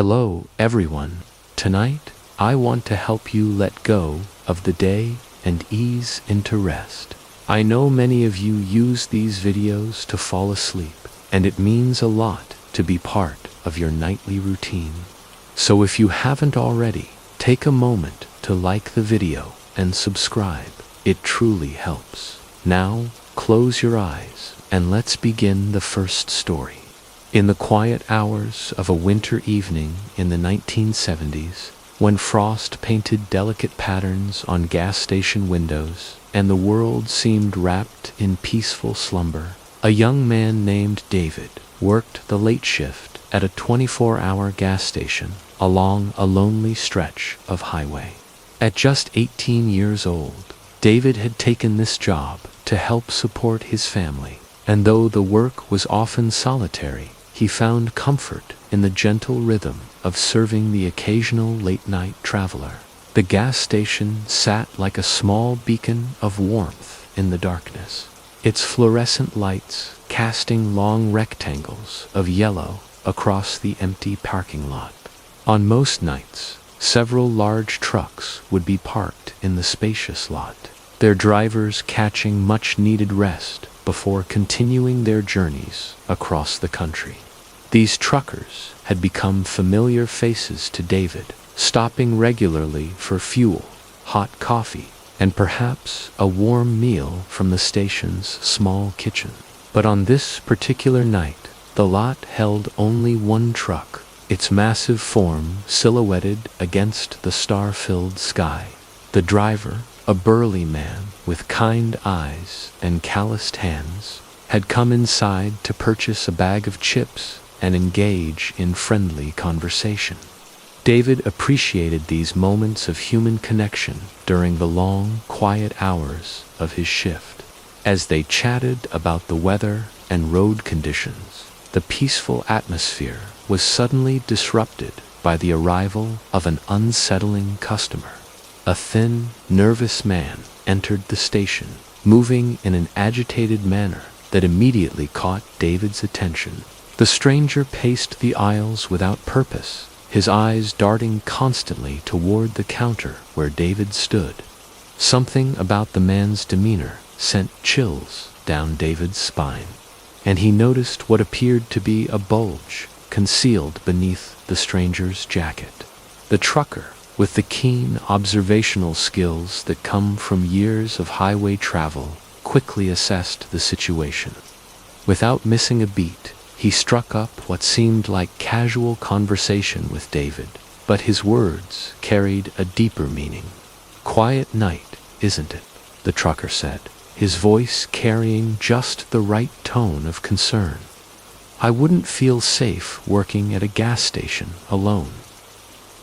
Hello, everyone. Tonight, I want to help you let go of the day and ease into rest. I know many of you use these videos to fall asleep, and it means a lot to be part of your nightly routine. So if you haven't already, take a moment to like the video and subscribe. It truly helps. Now, close your eyes and let's begin the first story. In the quiet hours of a winter evening in the 1970s, when frost painted delicate patterns on gas station windows and the world seemed wrapped in peaceful slumber, a young man named David worked the late shift at a 24-hour gas station along a lonely stretch of highway. At just 18 years old, David had taken this job to help support his family, and though the work was often solitary, he found comfort in the gentle rhythm of serving the occasional late-night traveler. The gas station sat like a small beacon of warmth in the darkness, its fluorescent lights casting long rectangles of yellow across the empty parking lot. On most nights, several large trucks would be parked in the spacious lot, their drivers catching much-needed rest before continuing their journeys across the country. These truckers had become familiar faces to David, stopping regularly for fuel, hot coffee, and perhaps a warm meal from the station's small kitchen. But on this particular night, the lot held only one truck, its massive form silhouetted against the star-filled sky. The driver, a burly man with kind eyes and calloused hands, had come inside to purchase a bag of chips and engage in friendly conversation. David appreciated these moments of human connection during the long, quiet hours of his shift. As they chatted about the weather and road conditions, the peaceful atmosphere was suddenly disrupted by the arrival of an unsettling customer. A thin, nervous man entered the station, moving in an agitated manner that immediately caught David's attention. The stranger paced the aisles without purpose, his eyes darting constantly toward the counter where David stood. Something about the man's demeanor sent chills down David's spine, and he noticed what appeared to be a bulge concealed beneath the stranger's jacket. The trucker, with the keen observational skills that come from years of highway travel, quickly assessed the situation. Without missing a beat, he struck up what seemed like casual conversation with David, but his words carried a deeper meaning. "Quiet night, isn't it?" the trucker said, his voice carrying just the right tone of concern. "I wouldn't feel safe working at a gas station alone.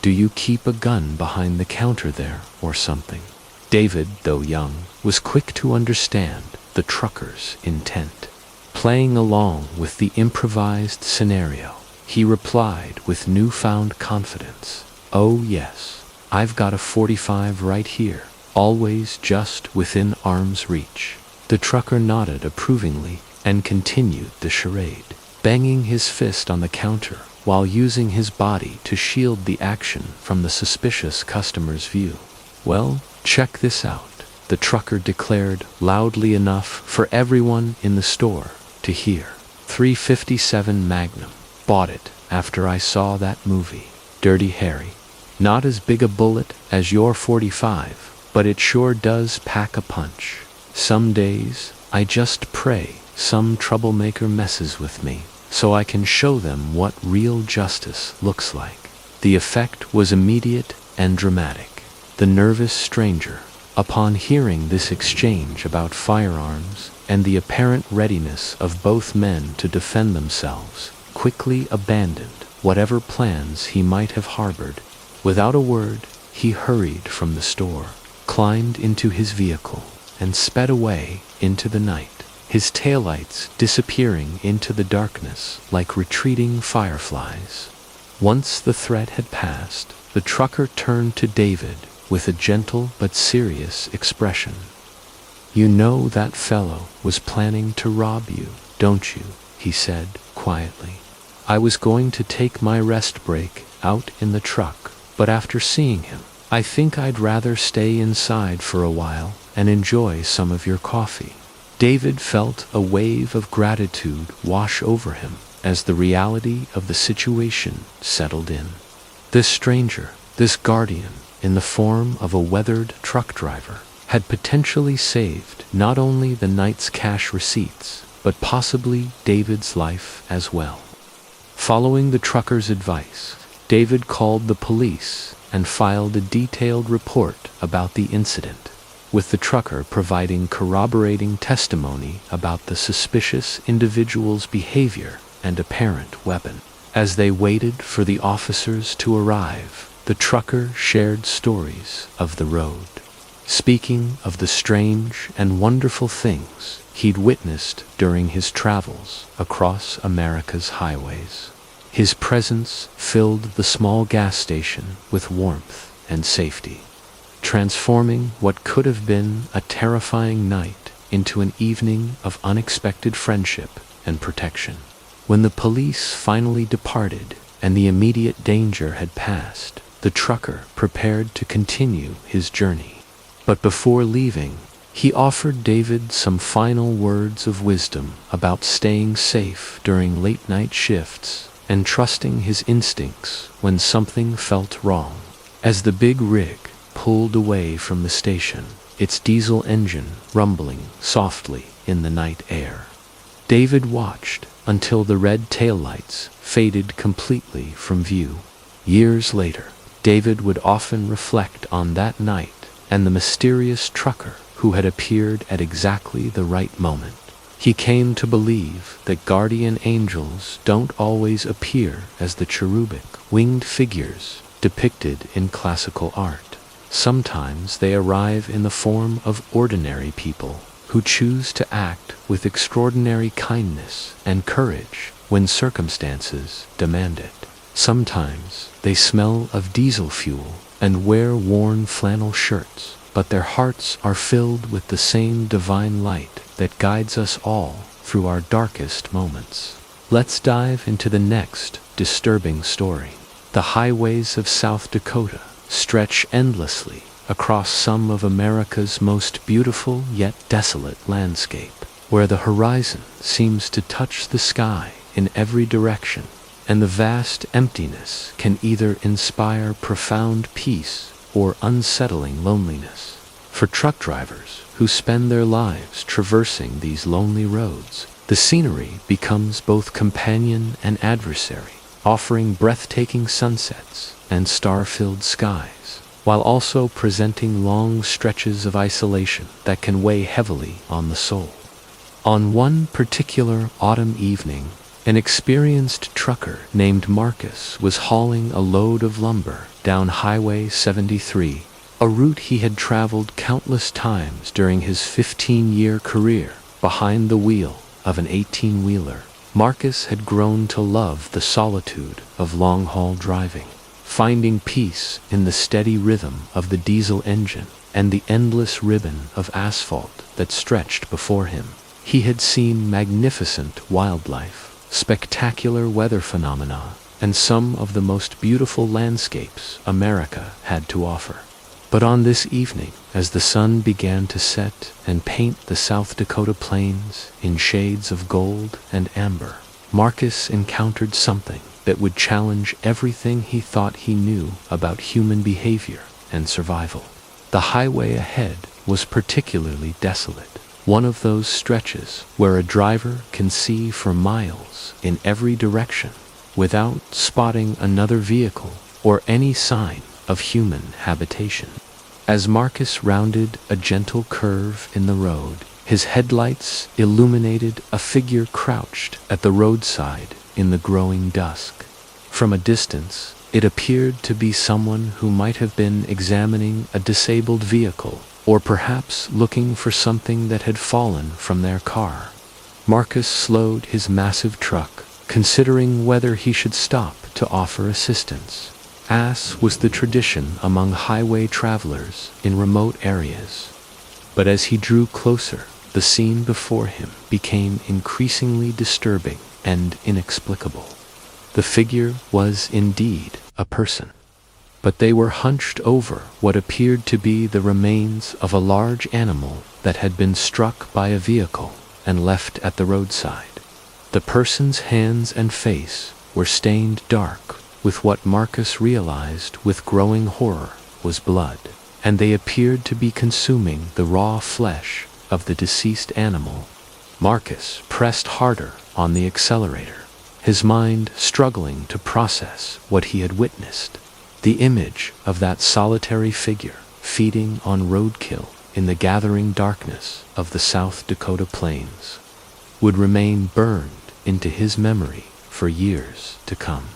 Do you keep a gun behind the counter there or something?" David, though young, was quick to understand the trucker's intent. Playing along with the improvised scenario, he replied with newfound confidence, "Oh yes, I've got a .45 right here, always just within arm's reach." The trucker nodded approvingly and continued the charade, banging his fist on the counter while using his body to shield the action from the suspicious customer's view. "Well, check this out," the trucker declared loudly enough for everyone in the store to hear. "357 Magnum. Bought it after I saw that movie, Dirty Harry. Not as big a bullet as your .45, but it sure does pack a punch. Some days, I just pray some troublemaker messes with me, so I can show them what real justice looks like." The effect was immediate and dramatic. The nervous stranger, upon hearing this exchange about firearms and the apparent readiness of both men to defend themselves, quickly abandoned whatever plans he might have harbored. Without a word, he hurried from the store, climbed into his vehicle, and sped away into the night, his taillights disappearing into the darkness like retreating fireflies. Once the threat had passed, the trucker turned to David with a gentle but serious expression. "You know that fellow was planning to rob you, don't you?" he said quietly. I was going to take my rest break out in the truck, but after seeing him, I think I'd rather stay inside for a while and enjoy some of your coffee." David felt a wave of gratitude wash over him as the reality of the situation settled in. This stranger, this guardian, in the form of a weathered truck driver, had potentially saved not only the night's cash receipts, but possibly David's life as well. Following the trucker's advice, David called the police and filed a detailed report about the incident, with the trucker providing corroborating testimony about the suspicious individual's behavior and apparent weapon. As they waited for the officers to arrive, the trucker shared stories of the road, speaking of the strange and wonderful things he'd witnessed during his travels across America's highways. His presence filled the small gas station with warmth and safety, transforming what could have been a terrifying night into an evening of unexpected friendship and protection. When the police finally departed and the immediate danger had passed, the trucker prepared to continue his journey. But before leaving, he offered David some final words of wisdom about staying safe during late-night shifts and trusting his instincts when something felt wrong. As the big rig pulled away from the station, its diesel engine rumbling softly in the night air, David watched until the red taillights faded completely from view. Years later, David would often reflect on that night and the mysterious trucker who had appeared at exactly the right moment. He came to believe that guardian angels don't always appear as the cherubic, winged figures depicted in classical art. Sometimes they arrive in the form of ordinary people who choose to act with extraordinary kindness and courage when circumstances demand it. Sometimes they smell of diesel fuel and wear worn flannel shirts, but their hearts are filled with the same divine light that guides us all through our darkest moments. Let's dive into the next disturbing story. The highways of South Dakota stretch endlessly across some of America's most beautiful yet desolate landscape, where the horizon seems to touch the sky in every direction, and the vast emptiness can either inspire profound peace or unsettling loneliness. For truck drivers who spend their lives traversing these lonely roads, the scenery becomes both companion and adversary, offering breathtaking sunsets and star-filled skies, while also presenting long stretches of isolation that can weigh heavily on the soul. On one particular autumn evening, an experienced trucker named Marcus was hauling a load of lumber down Highway 73, a route he had traveled countless times during his 15-year career behind the wheel of an 18-wheeler. Marcus had grown to love the solitude of long-haul driving, finding peace in the steady rhythm of the diesel engine and the endless ribbon of asphalt that stretched before him. He had seen magnificent wildlife, spectacular weather phenomena, and some of the most beautiful landscapes America had to offer. But on this evening, as the sun began to set and paint the South Dakota plains in shades of gold and amber, Marcus encountered something that would challenge everything he thought he knew about human behavior and survival. The highway ahead was particularly desolate, one of those stretches where a driver can see for miles in every direction without spotting another vehicle or any sign of human habitation. As Marcus rounded a gentle curve in the road, his headlights illuminated a figure crouched at the roadside in the growing dusk. From a distance, it appeared to be someone who might have been examining a disabled vehicle, or perhaps looking for something that had fallen from their car. Marcus slowed his massive truck, considering whether he should stop to offer assistance, as was the tradition among highway travelers in remote areas. But as he drew closer, the scene before him became increasingly disturbing and inexplicable. The figure was indeed a person, but they were hunched over what appeared to be the remains of a large animal that had been struck by a vehicle and left at the roadside. The person's hands and face were stained dark with what Marcus realized with growing horror was blood, and they appeared to be consuming the raw flesh of the deceased animal. Marcus pressed harder on the accelerator, his mind struggling to process what he had witnessed. The image of that solitary figure feeding on roadkill in the gathering darkness of the South Dakota plains would remain burned into his memory for years to come.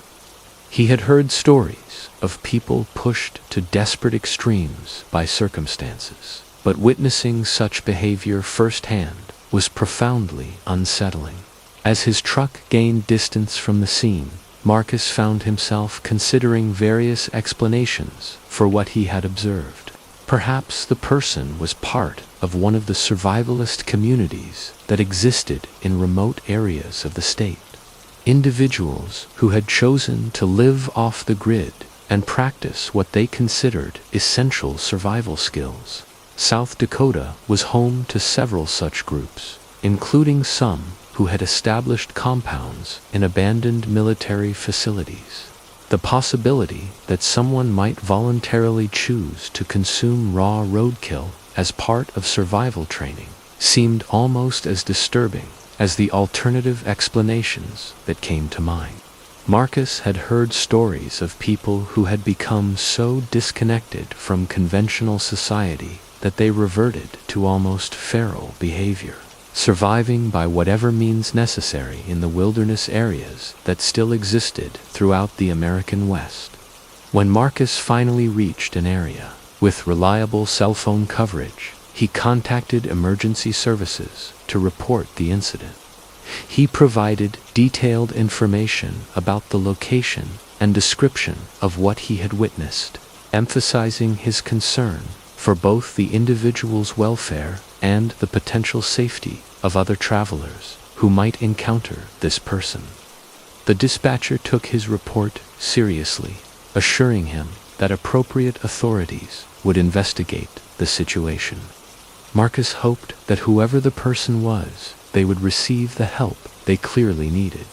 He had heard stories of people pushed to desperate extremes by circumstances, but witnessing such behavior firsthand was profoundly unsettling. As his truck gained distance from the scene, Marcus found himself considering various explanations for what he had observed. Perhaps the person was part of one of the survivalist communities that existed in remote areas of the state. Individuals who had chosen to live off the grid and practice what they considered essential survival skills. South Dakota was home to several such groups, including some who had established compounds in abandoned military facilities. The possibility that someone might voluntarily choose to consume raw roadkill as part of survival training seemed almost as disturbing as the alternative explanations that came to mind. Marcus had heard stories of people who had become so disconnected from conventional society that they reverted to almost feral behavior, surviving by whatever means necessary in the wilderness areas that still existed throughout the American West. When Marcus finally reached an area with reliable cell phone coverage, he contacted emergency services to report the incident. He provided detailed information about the location and description of what he had witnessed, emphasizing his concern for both the individual's welfare and the potential safety of other travelers who might encounter this person. The dispatcher took his report seriously, assuring him that appropriate authorities would investigate the situation. Marcus hoped that whoever the person was, they would receive the help they clearly needed,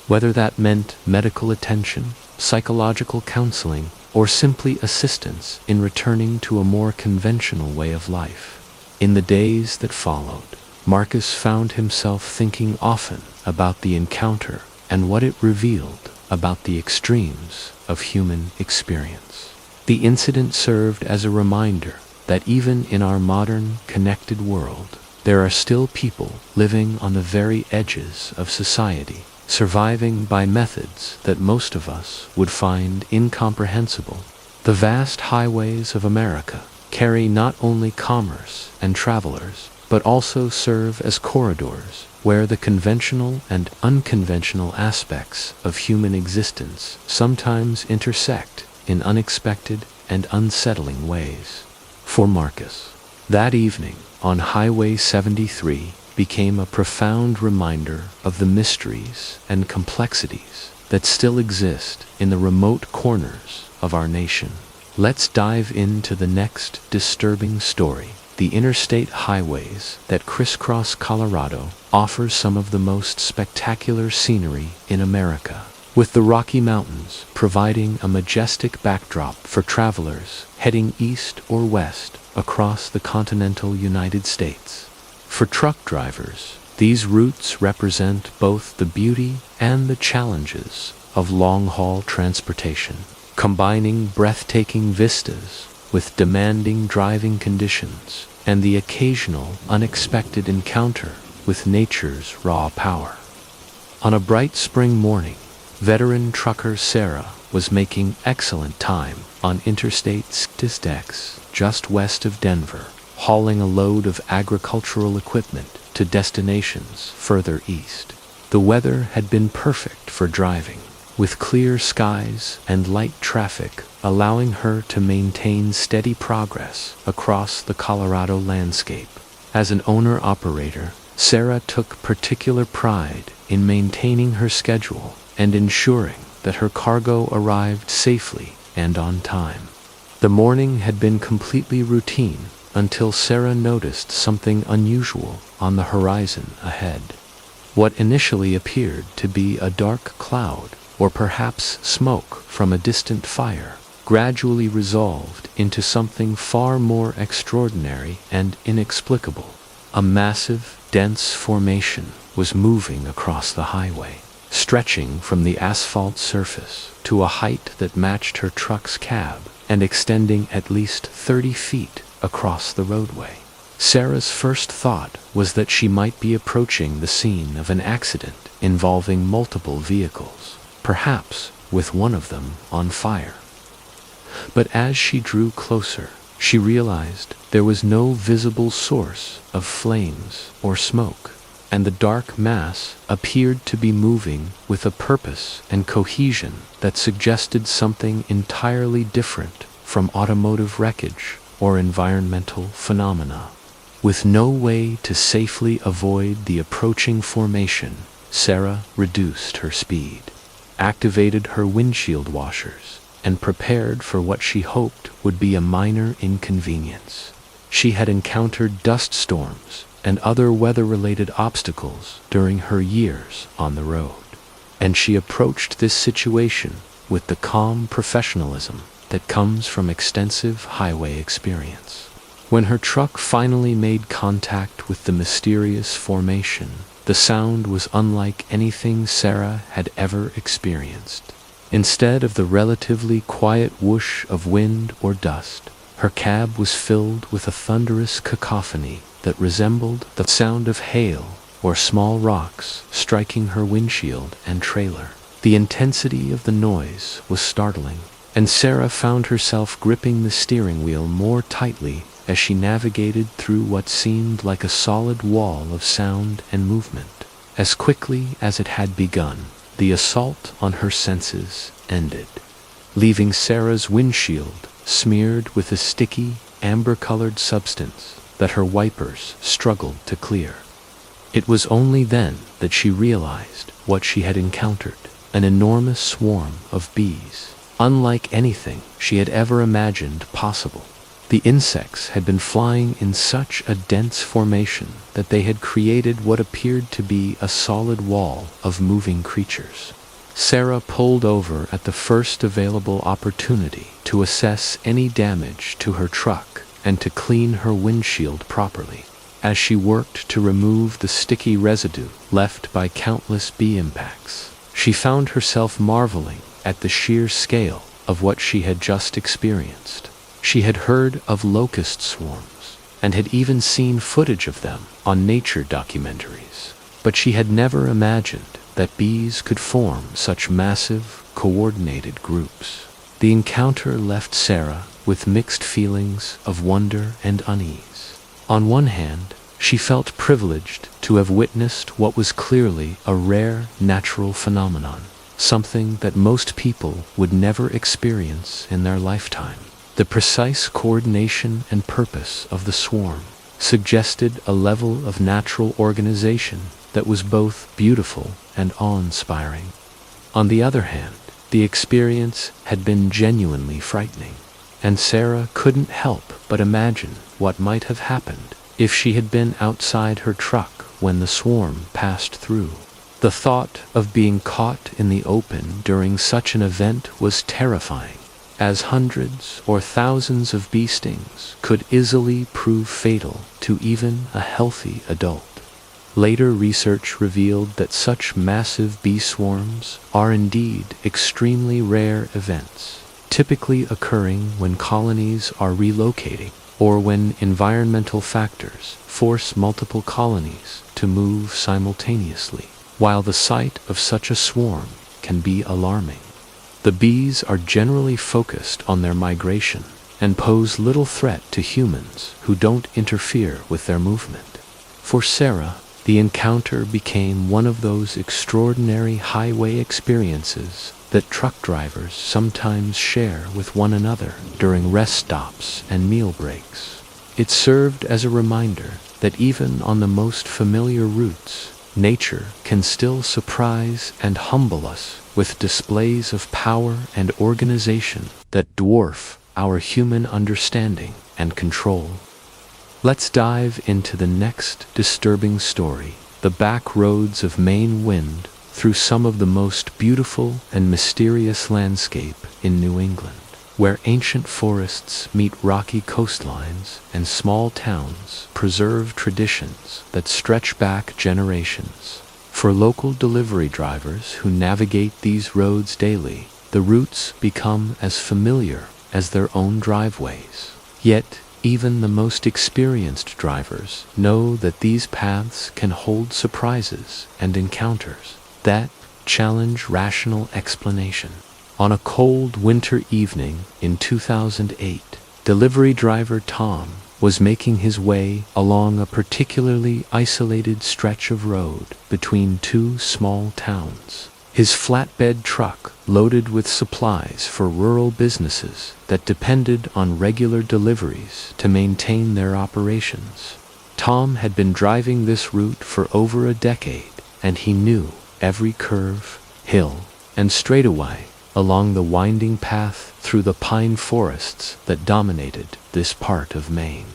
whether that meant medical attention, psychological counseling, or simply assistance in returning to a more conventional way of life. In the days that followed, Marcus found himself thinking often about the encounter and what it revealed about the extremes of human experience. The incident served as a reminder that even in our modern, connected world, there are still people living on the very edges of society, surviving by methods that most of us would find incomprehensible. The vast highways of America carry not only commerce and travelers, but also serve as corridors where the conventional and unconventional aspects of human existence sometimes intersect in unexpected and unsettling ways. For Marcus, that evening on Highway 73 became a profound reminder of the mysteries and complexities that still exist in the remote corners of our nation. Let's dive into the next disturbing story. The interstate highways that crisscross Colorado offer some of the most spectacular scenery in America, with the Rocky Mountains providing a majestic backdrop for travelers heading east or west across the continental United States. For truck drivers, these routes represent both the beauty and the challenges of long-haul transportation, combining breathtaking vistas with demanding driving conditions and the occasional unexpected encounter with nature's raw power. On a bright spring morning, veteran trucker Sarah was making excellent time on Interstate 66 just west of Denver, hauling a load of agricultural equipment to destinations further east. The weather had been perfect for driving, with clear skies and light traffic allowing her to maintain steady progress across the Colorado landscape. As an owner-operator, Sarah took particular pride in maintaining her schedule and ensuring that her cargo arrived safely and on time. The morning had been completely routine until Sarah noticed something unusual on the horizon ahead. What initially appeared to be a dark cloud, or perhaps smoke from a distant fire, gradually resolved into something far more extraordinary and inexplicable. A massive, dense formation was moving across the highway, stretching from the asphalt surface to a height that matched her truck's cab and extending at least 30 feet across the roadway. Sarah's first thought was that she might be approaching the scene of an accident involving multiple vehicles, perhaps with one of them on fire. But as she drew closer, she realized there was no visible source of flames or smoke, and the dark mass appeared to be moving with a purpose and cohesion that suggested something entirely different from automotive wreckage or environmental phenomena. With no way to safely avoid the approaching formation, Sarah reduced her speed, activated her windshield washers, and prepared for what she hoped would be a minor inconvenience. She had encountered dust storms and other weather-related obstacles during her years on the road, and she approached this situation with the calm professionalism that comes from extensive highway experience. When her truck finally made contact with the mysterious formation, the sound was unlike anything Sarah had ever experienced. Instead of the relatively quiet whoosh of wind or dust, her cab was filled with a thunderous cacophony that resembled the sound of hail or small rocks striking her windshield and trailer. The intensity of the noise was startling, and Sarah found herself gripping the steering wheel more tightly as she navigated through what seemed like a solid wall of sound and movement. As quickly as it had begun, the assault on her senses ended, leaving Sarah's windshield smeared with a sticky, amber-colored substance that her wipers struggled to clear. It was only then that she realized what she had encountered: an enormous swarm of bees, unlike anything she had ever imagined possible. The insects had been flying in such a dense formation that they had created what appeared to be a solid wall of moving creatures. Sarah pulled over at the first available opportunity to assess any damage to her truck and to clean her windshield properly. As she worked to remove the sticky residue left by countless bee impacts, she found herself marveling at the sheer scale of what she had just experienced. She had heard of locust swarms, and had even seen footage of them on nature documentaries, but she had never imagined that bees could form such massive, coordinated groups. The encounter left Sarah with mixed feelings of wonder and unease. On one hand, she felt privileged to have witnessed what was clearly a rare natural phenomenon, something that most people would never experience in their lifetime. The precise coordination and purpose of the swarm suggested a level of natural organization that was both beautiful and awe-inspiring. On the other hand, the experience had been genuinely frightening, and Sarah couldn't help but imagine what might have happened if she had been outside her truck when the swarm passed through. The thought of being caught in the open during such an event was terrifying, as hundreds or thousands of bee stings could easily prove fatal to even a healthy adult. Later research revealed that such massive bee swarms are indeed extremely rare events, typically occurring when colonies are relocating or when environmental factors force multiple colonies to move simultaneously. While the sight of such a swarm can be alarming, the bees are generally focused on their migration and pose little threat to humans who don't interfere with their movement. For Sarah, the encounter became one of those extraordinary highway experiences that truck drivers sometimes share with one another during rest stops and meal breaks. It served as a reminder that even on the most familiar routes, nature can still surprise and humble us with displays of power and organization that dwarf our human understanding and control. Let's dive into the next disturbing story, the back roads of Maine wind through some of the most beautiful and mysterious landscape in New England, where ancient forests meet rocky coastlines and small towns preserve traditions that stretch back generations. For local delivery drivers who navigate these roads daily, the routes become as familiar as their own driveways. Yet, even the most experienced drivers know that these paths can hold surprises and encounters that challenge rational explanation. On a cold winter evening in 2008, delivery driver Tom was making his way along a particularly isolated stretch of road between two small towns. His flatbed truck, loaded with supplies for rural businesses that depended on regular deliveries to maintain their operations. Tom had been driving this route for over a decade, and he knew every curve, hill, and straightaway along the winding path through the pine forests that dominated this part of Maine.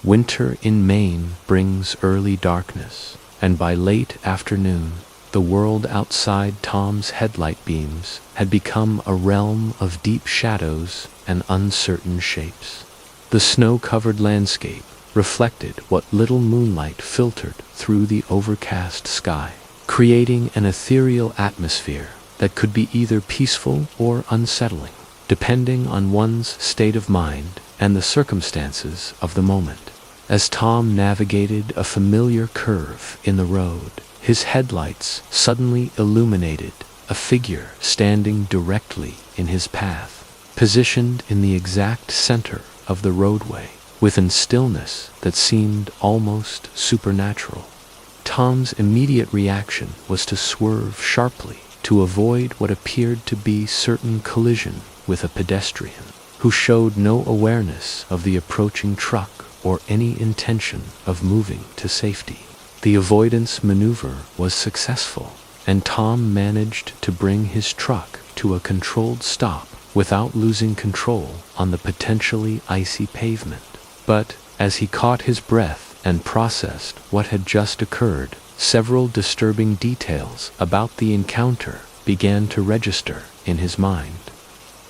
Winter in Maine brings early darkness, and by late afternoon, the world outside Tom's headlight beams had become a realm of deep shadows and uncertain shapes. The snow-covered landscape reflected what little moonlight filtered through the overcast sky, creating an ethereal atmosphere that could be either peaceful or unsettling, depending on one's state of mind and the circumstances of the moment. As Tom navigated a familiar curve in the road, his headlights suddenly illuminated a figure standing directly in his path, positioned in the exact center of the roadway, with a stillness that seemed almost supernatural. Tom's immediate reaction was to swerve sharply to avoid what appeared to be certain collision with a pedestrian, who showed no awareness of the approaching truck or any intention of moving to safety. The avoidance maneuver was successful, and Tom managed to bring his truck to a controlled stop without losing control on the potentially icy pavement. But as he caught his breath and processed what had just occurred, several disturbing details about the encounter began to register in his mind.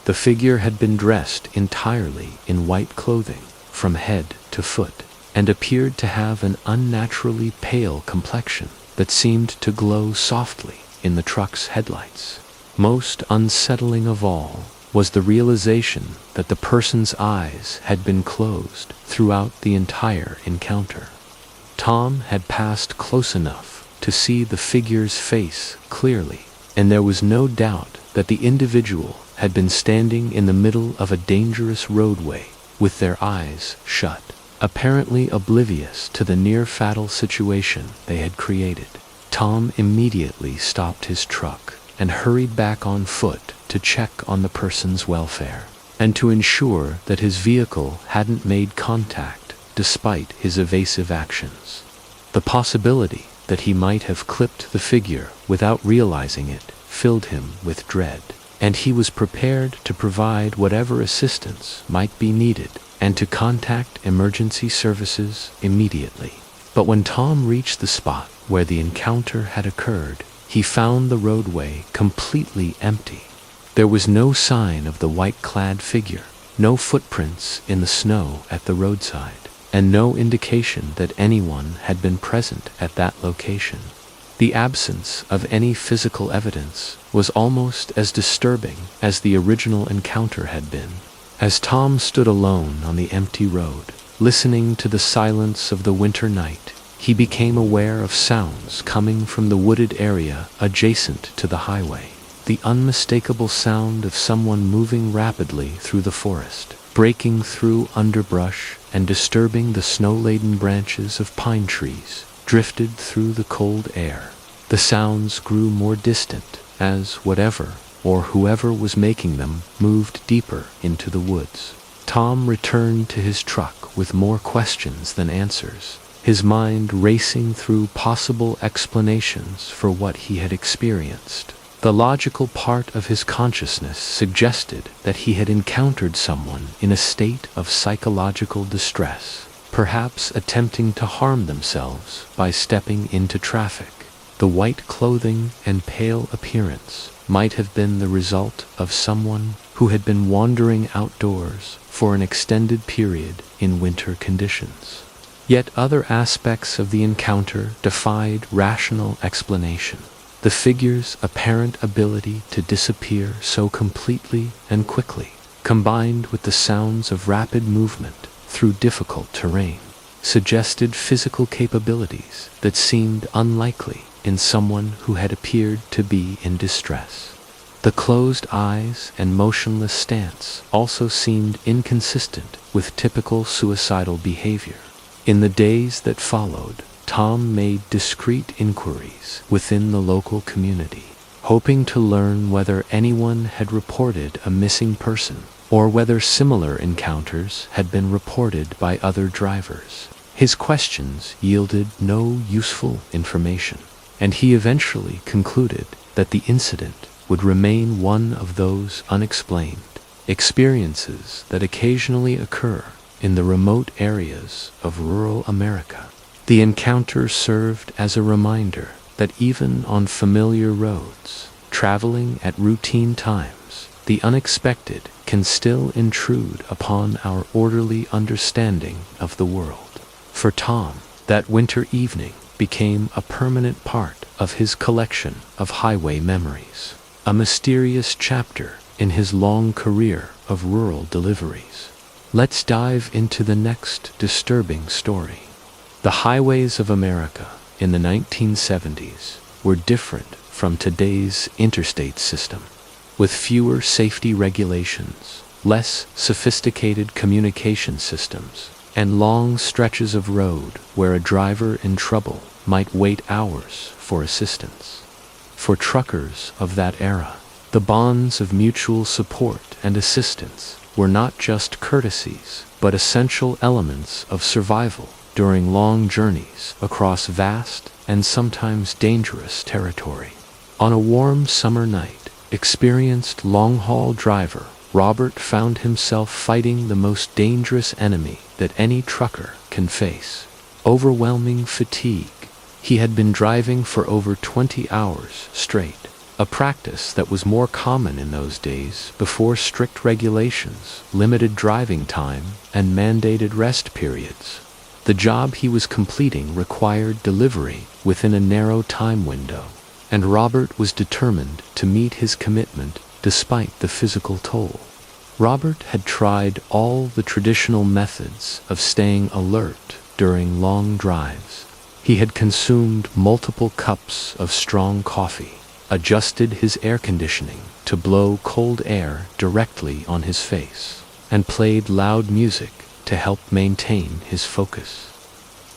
The figure had been dressed entirely in white clothing from head to foot, and appeared to have an unnaturally pale complexion that seemed to glow softly in the truck's headlights. Most unsettling of all was the realization that the person's eyes had been closed throughout the entire encounter. Tom had passed close enough to see the figure's face clearly, and there was no doubt that the individual had been standing in the middle of a dangerous roadway with their eyes shut, apparently oblivious to the near-fatal situation they had created. Tom immediately stopped his truck and hurried back on foot to check on the person's welfare, and to ensure that his vehicle hadn't made contact despite his evasive actions. The possibility that he might have clipped the figure without realizing it filled him with dread, and he was prepared to provide whatever assistance might be needed and to contact emergency services immediately. But when Tom reached the spot where the encounter had occurred, he found the roadway completely empty. There was no sign of the white-clad figure, no footprints in the snow at the roadside, and no indication that anyone had been present at that location. The absence of any physical evidence was almost as disturbing as the original encounter had been. As Tom stood alone on the empty road, listening to the silence of the winter night, he became aware of sounds coming from the wooded area adjacent to the highway. The unmistakable sound of someone moving rapidly through the forest, breaking through underbrush and disturbing the snow-laden branches of pine trees, drifted through the cold air. The sounds grew more distant as whatever or whoever was making them moved deeper into the woods. Tom returned to his truck with more questions than answers, his mind racing through possible explanations for what he had experienced. The logical part of his consciousness suggested that he had encountered someone in a state of psychological distress, perhaps attempting to harm themselves by stepping into traffic. The white clothing and pale appearance might have been the result of someone who had been wandering outdoors for an extended period in winter conditions. Yet other aspects of the encounter defied rational explanation. The figure's apparent ability to disappear so completely and quickly, combined with the sounds of rapid movement through difficult terrain, suggested physical capabilities that seemed unlikely in someone who had appeared to be in distress. The closed eyes and motionless stance also seemed inconsistent with typical suicidal behavior. In the days that followed, Tom made discreet inquiries within the local community, hoping to learn whether anyone had reported a missing person or whether similar encounters had been reported by other drivers. His questions yielded no useful information, and he eventually concluded that the incident would remain one of those unexplained experiences that occasionally occur in the remote areas of rural America. The encounter served as a reminder that even on familiar roads, traveling at routine times, the unexpected can still intrude upon our orderly understanding of the world. For Tom, that winter evening became a permanent part of his collection of highway memories, a mysterious chapter in his long career of rural deliveries. Let's dive into the next disturbing story. The highways of America in the 1970s were different from today's interstate system. With fewer safety regulations, less sophisticated communication systems, and long stretches of road where a driver in trouble might wait hours for assistance. For truckers of that era, the bonds of mutual support and assistance were not just courtesies, but essential elements of survival during long journeys across vast and sometimes dangerous territory. On a warm summer night, experienced long-haul driver Robert found himself fighting the most dangerous enemy that any trucker can face: overwhelming fatigue. He had been driving for over 20 hours straight, a practice that was more common in those days before strict regulations limited driving time and mandated rest periods. The job he was completing required delivery within a narrow time window, and Robert was determined to meet his commitment despite the physical toll. Robert had tried all the traditional methods of staying alert during long drives. He had consumed multiple cups of strong coffee, adjusted his air conditioning to blow cold air directly on his face, and played loud music to help maintain his focus.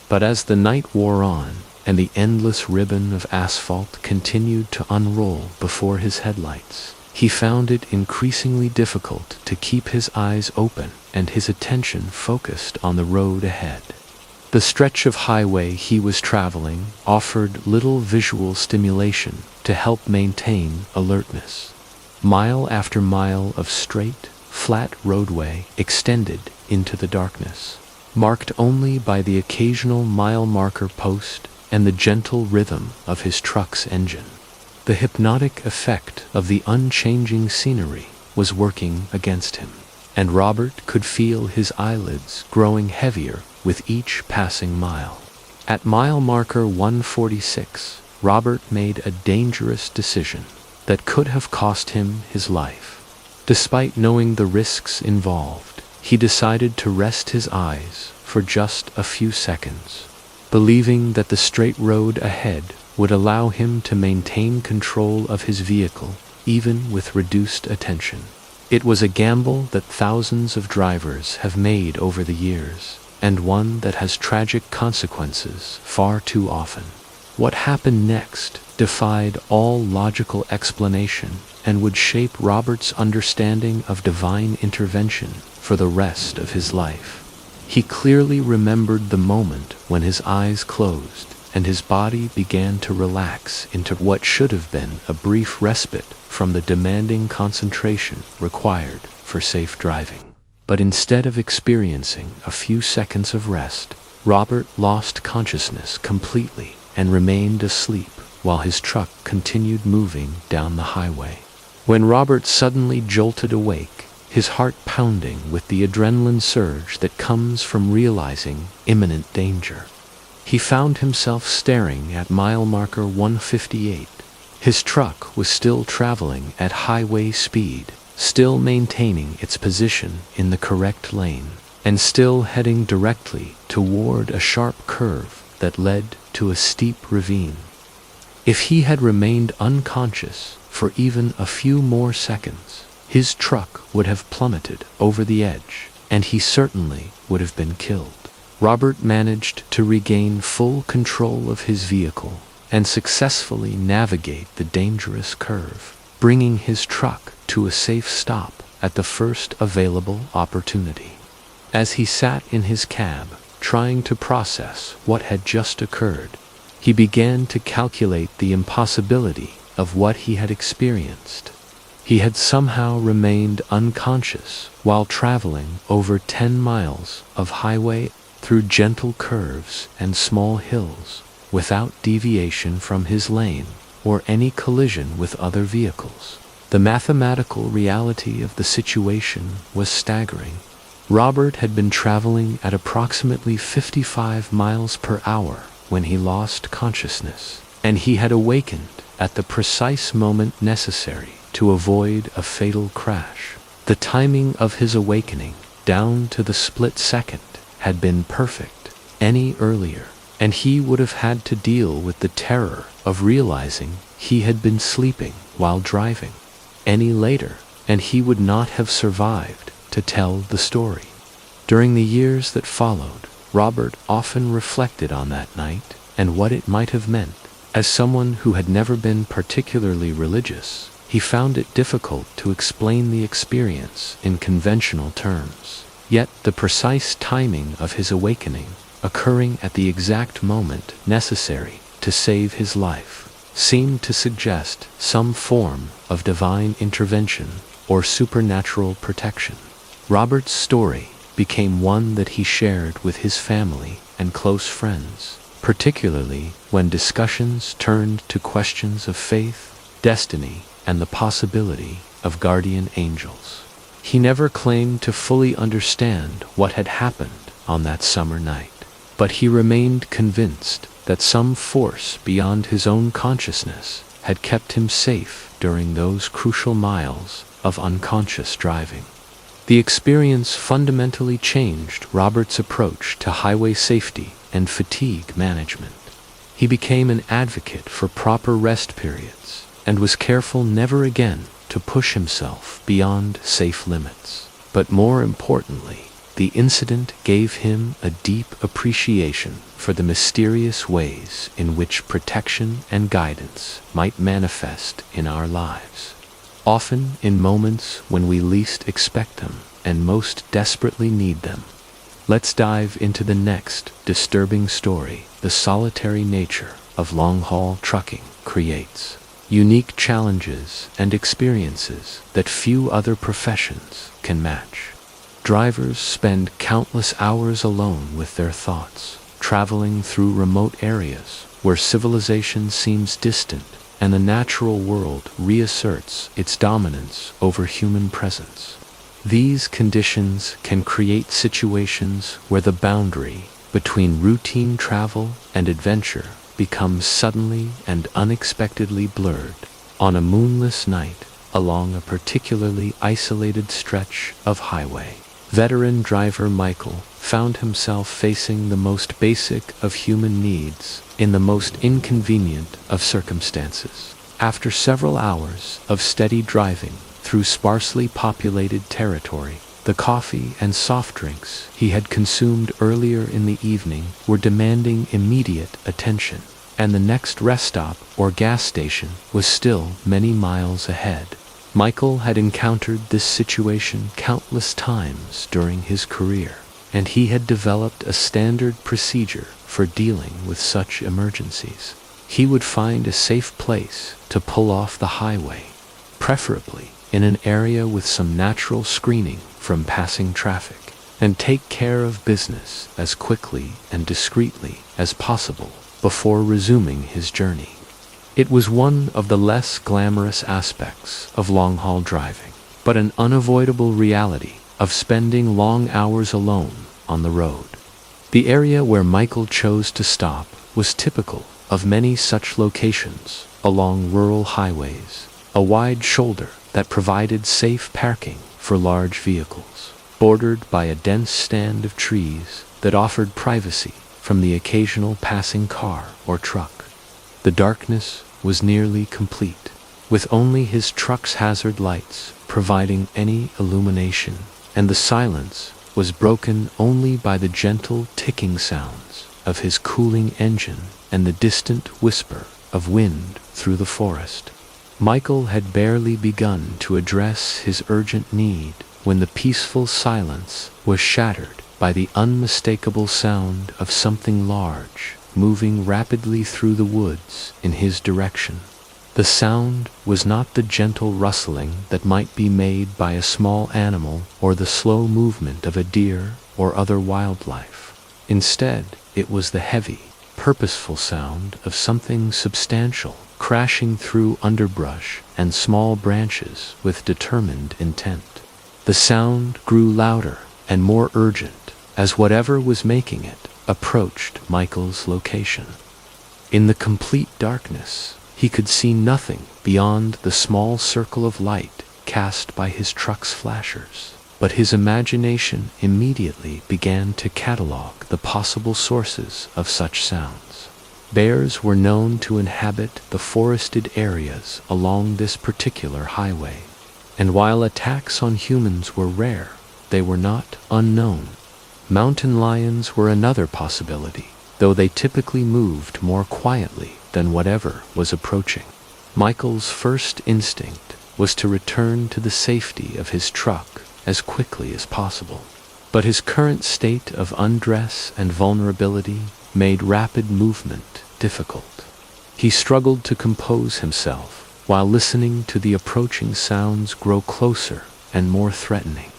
But as the night wore on, and the endless ribbon of asphalt continued to unroll before his headlights, he found it increasingly difficult to keep his eyes open and his attention focused on the road ahead. The stretch of highway he was traveling offered little visual stimulation to help maintain alertness. Mile after mile of straight, flat roadway extended into the darkness, marked only by the occasional mile marker post and the gentle rhythm of his truck's engine. The hypnotic effect of the unchanging scenery was working against him, and Robert could feel his eyelids growing heavier with each passing mile. At mile marker 146, Robert made a dangerous decision that could have cost him his life. Despite knowing the risks involved, he decided to rest his eyes for just a few seconds, believing that the straight road ahead would allow him to maintain control of his vehicle even with reduced attention. It was a gamble that thousands of drivers have made over the years, and one that has tragic consequences far too often. What happened next defied all logical explanation and would shape Robert's understanding of divine intervention for the rest of his life. He clearly remembered the moment when his eyes closed and his body began to relax into what should have been a brief respite from the demanding concentration required for safe driving. But instead of experiencing a few seconds of rest, Robert lost consciousness completely and remained asleep while his truck continued moving down the highway. When Robert suddenly jolted awake, his heart pounding with the adrenaline surge that comes from realizing imminent danger, he found himself staring at mile marker 158. His truck was still traveling at highway speed, still maintaining its position in the correct lane, and still heading directly toward a sharp curve that led to a steep ravine. If he had remained unconscious for even a few more seconds, his truck would have plummeted over the edge, and he certainly would have been killed. Robert managed to regain full control of his vehicle and successfully navigate the dangerous curve, bringing his truck to a safe stop at the first available opportunity. As he sat in his cab, trying to process what had just occurred, he began to calculate the impossibility of what he had experienced. He had somehow remained unconscious while traveling over 10 miles of highway through gentle curves and small hills, without deviation from his lane or any collision with other vehicles. The mathematical reality of the situation was staggering. Robert had been traveling at approximately 55 miles per hour when he lost consciousness, and he had awakened at the precise moment necessary to avoid a fatal crash. The timing of his awakening, down to the split second, had been perfect. Any earlier, and he would have had to deal with the terror of realizing he had been sleeping while driving. Any later, and he would not have survived to tell the story. During the years that followed, Robert often reflected on that night and what it might have meant. As someone who had never been particularly religious, he found it difficult to explain the experience in conventional terms. Yet the precise timing of his awakening, occurring at the exact moment necessary to save his life, seemed to suggest some form of divine intervention or supernatural protection. Robert's story became one that he shared with his family and close friends, particularly when discussions turned to questions of faith, destiny, and the possibility of guardian angels. He never claimed to fully understand what had happened on that summer night, but he remained convinced that some force beyond his own consciousness had kept him safe during those crucial miles of unconscious driving. The experience fundamentally changed Robert's approach to highway safety and fatigue management. He became an advocate for proper rest periods and was careful never again to push himself beyond safe limits. But more importantly, the incident gave him a deep appreciation for the mysterious ways in which protection and guidance might manifest in our lives, often in moments when we least expect them and most desperately need them. Let's dive into the next disturbing story. The solitary nature of long-haul trucking creates unique challenges and experiences that few other professions can match. Drivers spend countless hours alone with their thoughts, traveling through remote areas where civilization seems distant and the natural world reasserts its dominance over human presence. These conditions can create situations where the boundary between routine travel and adventure becomes suddenly and unexpectedly blurred. On a moonless night, along a particularly isolated stretch of highway, veteran driver Michael found himself facing the most basic of human needs in the most inconvenient of circumstances. After several hours of steady driving through sparsely populated territory, the coffee and soft drinks he had consumed earlier in the evening were demanding immediate attention, and the next rest stop or gas station was still many miles ahead. Michael had encountered this situation countless times during his career. and he had developed a standard procedure for dealing with such emergencies. He would find a safe place to pull off the highway, preferably in an area with some natural screening from passing traffic, and take care of business as quickly and discreetly as possible before resuming his journey. It was one of the less glamorous aspects of long-haul driving, but an unavoidable reality of spending long hours alone on the road. The area where Michael chose to stop was typical of many such locations along rural highways, a wide shoulder that provided safe parking for large vehicles, bordered by a dense stand of trees that offered privacy from the occasional passing car or truck. The darkness was nearly complete, with only his truck's hazard lights providing any illumination, and the silence was broken only by the gentle ticking sounds of his cooling engine and the distant whisper of wind through the forest. Michael had barely begun to address his urgent need when the peaceful silence was shattered by the unmistakable sound of something large moving rapidly through the woods in his direction. The sound was not the gentle rustling that might be made by a small animal or the slow movement of a deer or other wildlife. Instead, it was the heavy, purposeful sound of something substantial crashing through underbrush and small branches with determined intent. The sound grew louder and more urgent as whatever was making it approached Michael's location. In the complete darkness, he could see nothing beyond the small circle of light cast by his truck's flashers, but his imagination immediately began to catalog the possible sources of such sounds. Bears were known to inhabit the forested areas along this particular highway, and while attacks on humans were rare, they were not unknown. Mountain lions were another possibility, though they typically moved more quietly than whatever was approaching. Michael's first instinct was to return to the safety of his truck as quickly as possible, but his current state of undress and vulnerability made rapid movement difficult. He struggled to compose himself while listening to the approaching sounds grow closer and more threatening.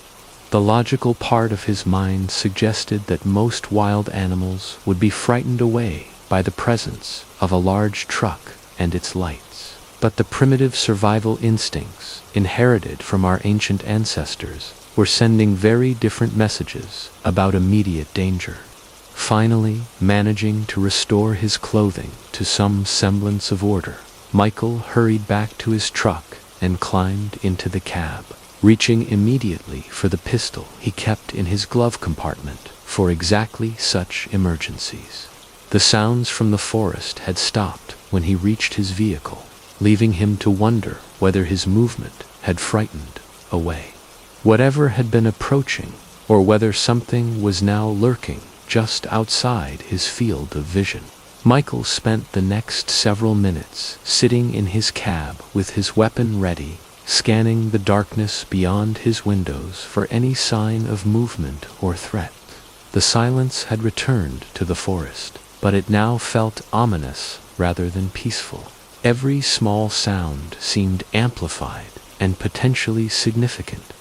The logical part of his mind suggested that most wild animals would be frightened away by the presence of a large truck and its lights. But the primitive survival instincts inherited from our ancient ancestors were sending very different messages about immediate danger. Finally, managing to restore his clothing to some semblance of order, Michael hurried back to his truck and climbed into the cab, reaching immediately for the pistol he kept in his glove compartment for exactly such emergencies. The sounds from the forest had stopped when he reached his vehicle, leaving him to wonder whether his movement had frightened away whatever had been approaching, or whether something was now lurking just outside his field of vision. Michael spent the next several minutes sitting in his cab with his weapon ready, scanning the darkness beyond his windows for any sign of movement or threat. The silence had returned to the forest, but it now felt ominous rather than peaceful. Every small sound seemed amplified and potentially significant,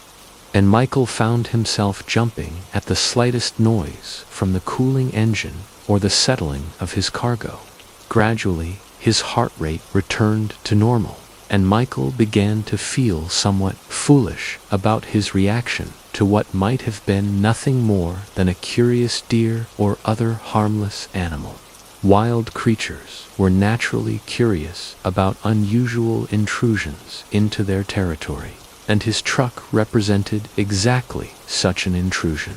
and Michael found himself jumping at the slightest noise from the cooling engine or the settling of his cargo. Gradually, his heart rate returned to normal, and Michael began to feel somewhat foolish about his reaction to what might have been nothing more than a curious deer or other harmless animal. Wild creatures were naturally curious about unusual intrusions into their territory, and his truck represented exactly such an intrusion.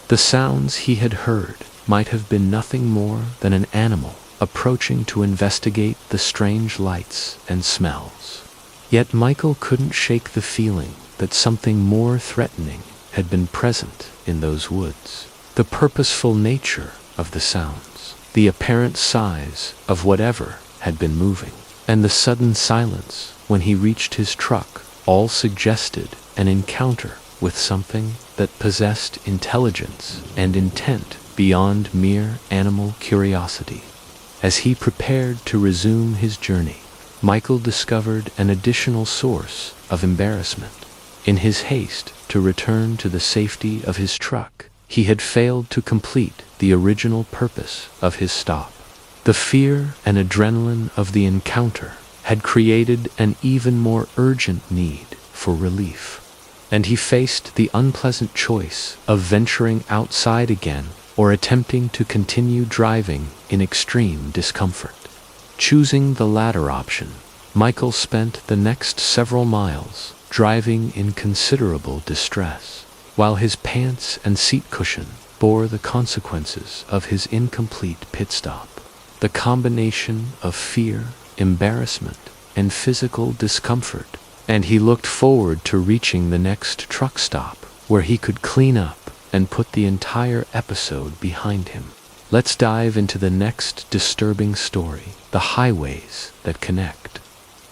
The sounds he had heard might have been nothing more than an animal approaching to investigate the strange lights and smells. Yet Michael couldn't shake the feeling that something more threatening had been present in those woods. The purposeful nature of the sounds, the apparent size of whatever had been moving, and the sudden silence when he reached his truck all suggested an encounter with something that possessed intelligence and intent beyond mere animal curiosity. As he prepared to resume his journey, Michael discovered an additional source of embarrassment. In his haste to return to the safety of his truck, he had failed to complete the original purpose of his stop. The fear and adrenaline of the encounter had created an even more urgent need for relief, and he faced the unpleasant choice of venturing outside again or attempting to continue driving in extreme discomfort. Choosing the latter option, Michael spent the next several miles driving in considerable distress, while his pants and seat cushion bore the consequences of his incomplete pit stop. The combination of fear, embarrassment, and physical discomfort, and he looked forward to reaching the next truck stop where he could clean up and put the entire episode behind him. Let's dive into the next disturbing story, the highways that connect.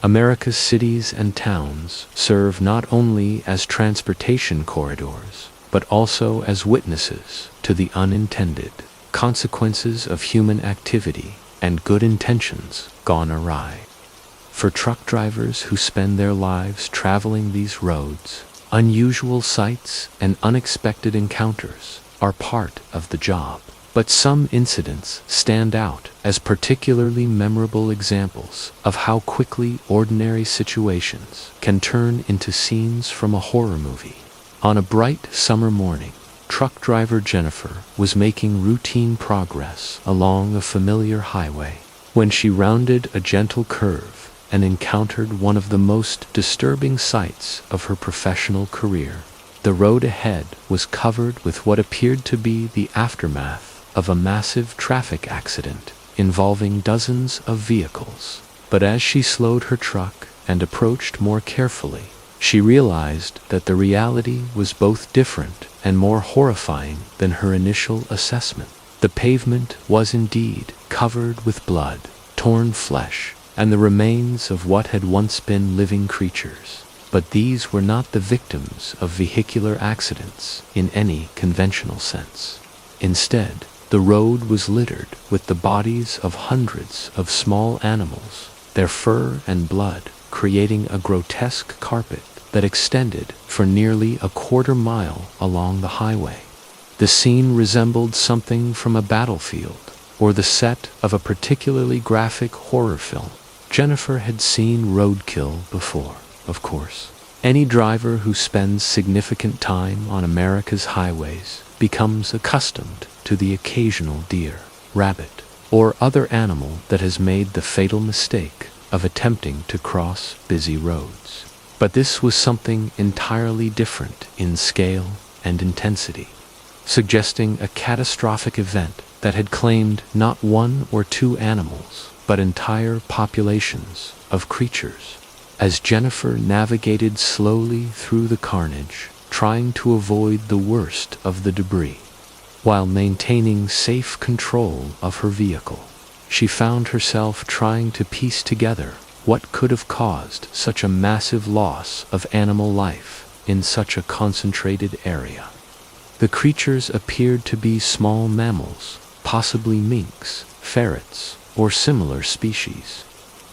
America's cities and towns serve not only as transportation corridors, but also as witnesses to the unintended consequences of human activity and good intentions gone awry. For truck drivers who spend their lives traveling these roads, unusual sights and unexpected encounters are part of the job. But some incidents stand out as particularly memorable examples of how quickly ordinary situations can turn into scenes from a horror movie. On a bright summer morning, truck driver Jennifer was making routine progress along a familiar highway when she rounded a gentle curve and encountered one of the most disturbing sights of her professional career. The road ahead was covered with what appeared to be the aftermath of a massive traffic accident involving dozens of vehicles. But as she slowed her truck and approached more carefully, she realized that the reality was both different and more horrifying than her initial assessment. The pavement was indeed covered with blood, torn flesh, and the remains of what had once been living creatures. But these were not the victims of vehicular accidents in any conventional sense. Instead, the road was littered with the bodies of hundreds of small animals, their fur and blood creating a grotesque carpet that extended for nearly a quarter-mile along the highway. The scene resembled something from a battlefield or the set of a particularly graphic horror film. Jennifer had seen roadkill before, of course. Any driver who spends significant time on America's highways becomes accustomed to the occasional deer, rabbit, or other animal that has made the fatal mistake of attempting to cross busy roads. But this was something entirely different in scale and intensity, suggesting a catastrophic event that had claimed not one or two animals, but entire populations of creatures. As Jennifer navigated slowly through the carnage, trying to avoid the worst of the debris, while maintaining safe control of her vehicle, she found herself trying to piece together what could have caused such a massive loss of animal life in such a concentrated area. The creatures appeared to be small mammals, possibly minks, ferrets, or similar species,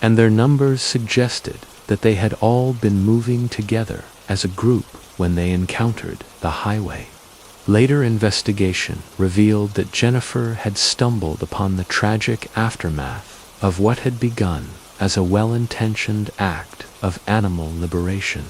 and their numbers suggested that they had all been moving together as a group when they encountered the highway. Later investigation revealed that Jennifer had stumbled upon the tragic aftermath of what had begun as a well-intentioned act of animal liberation.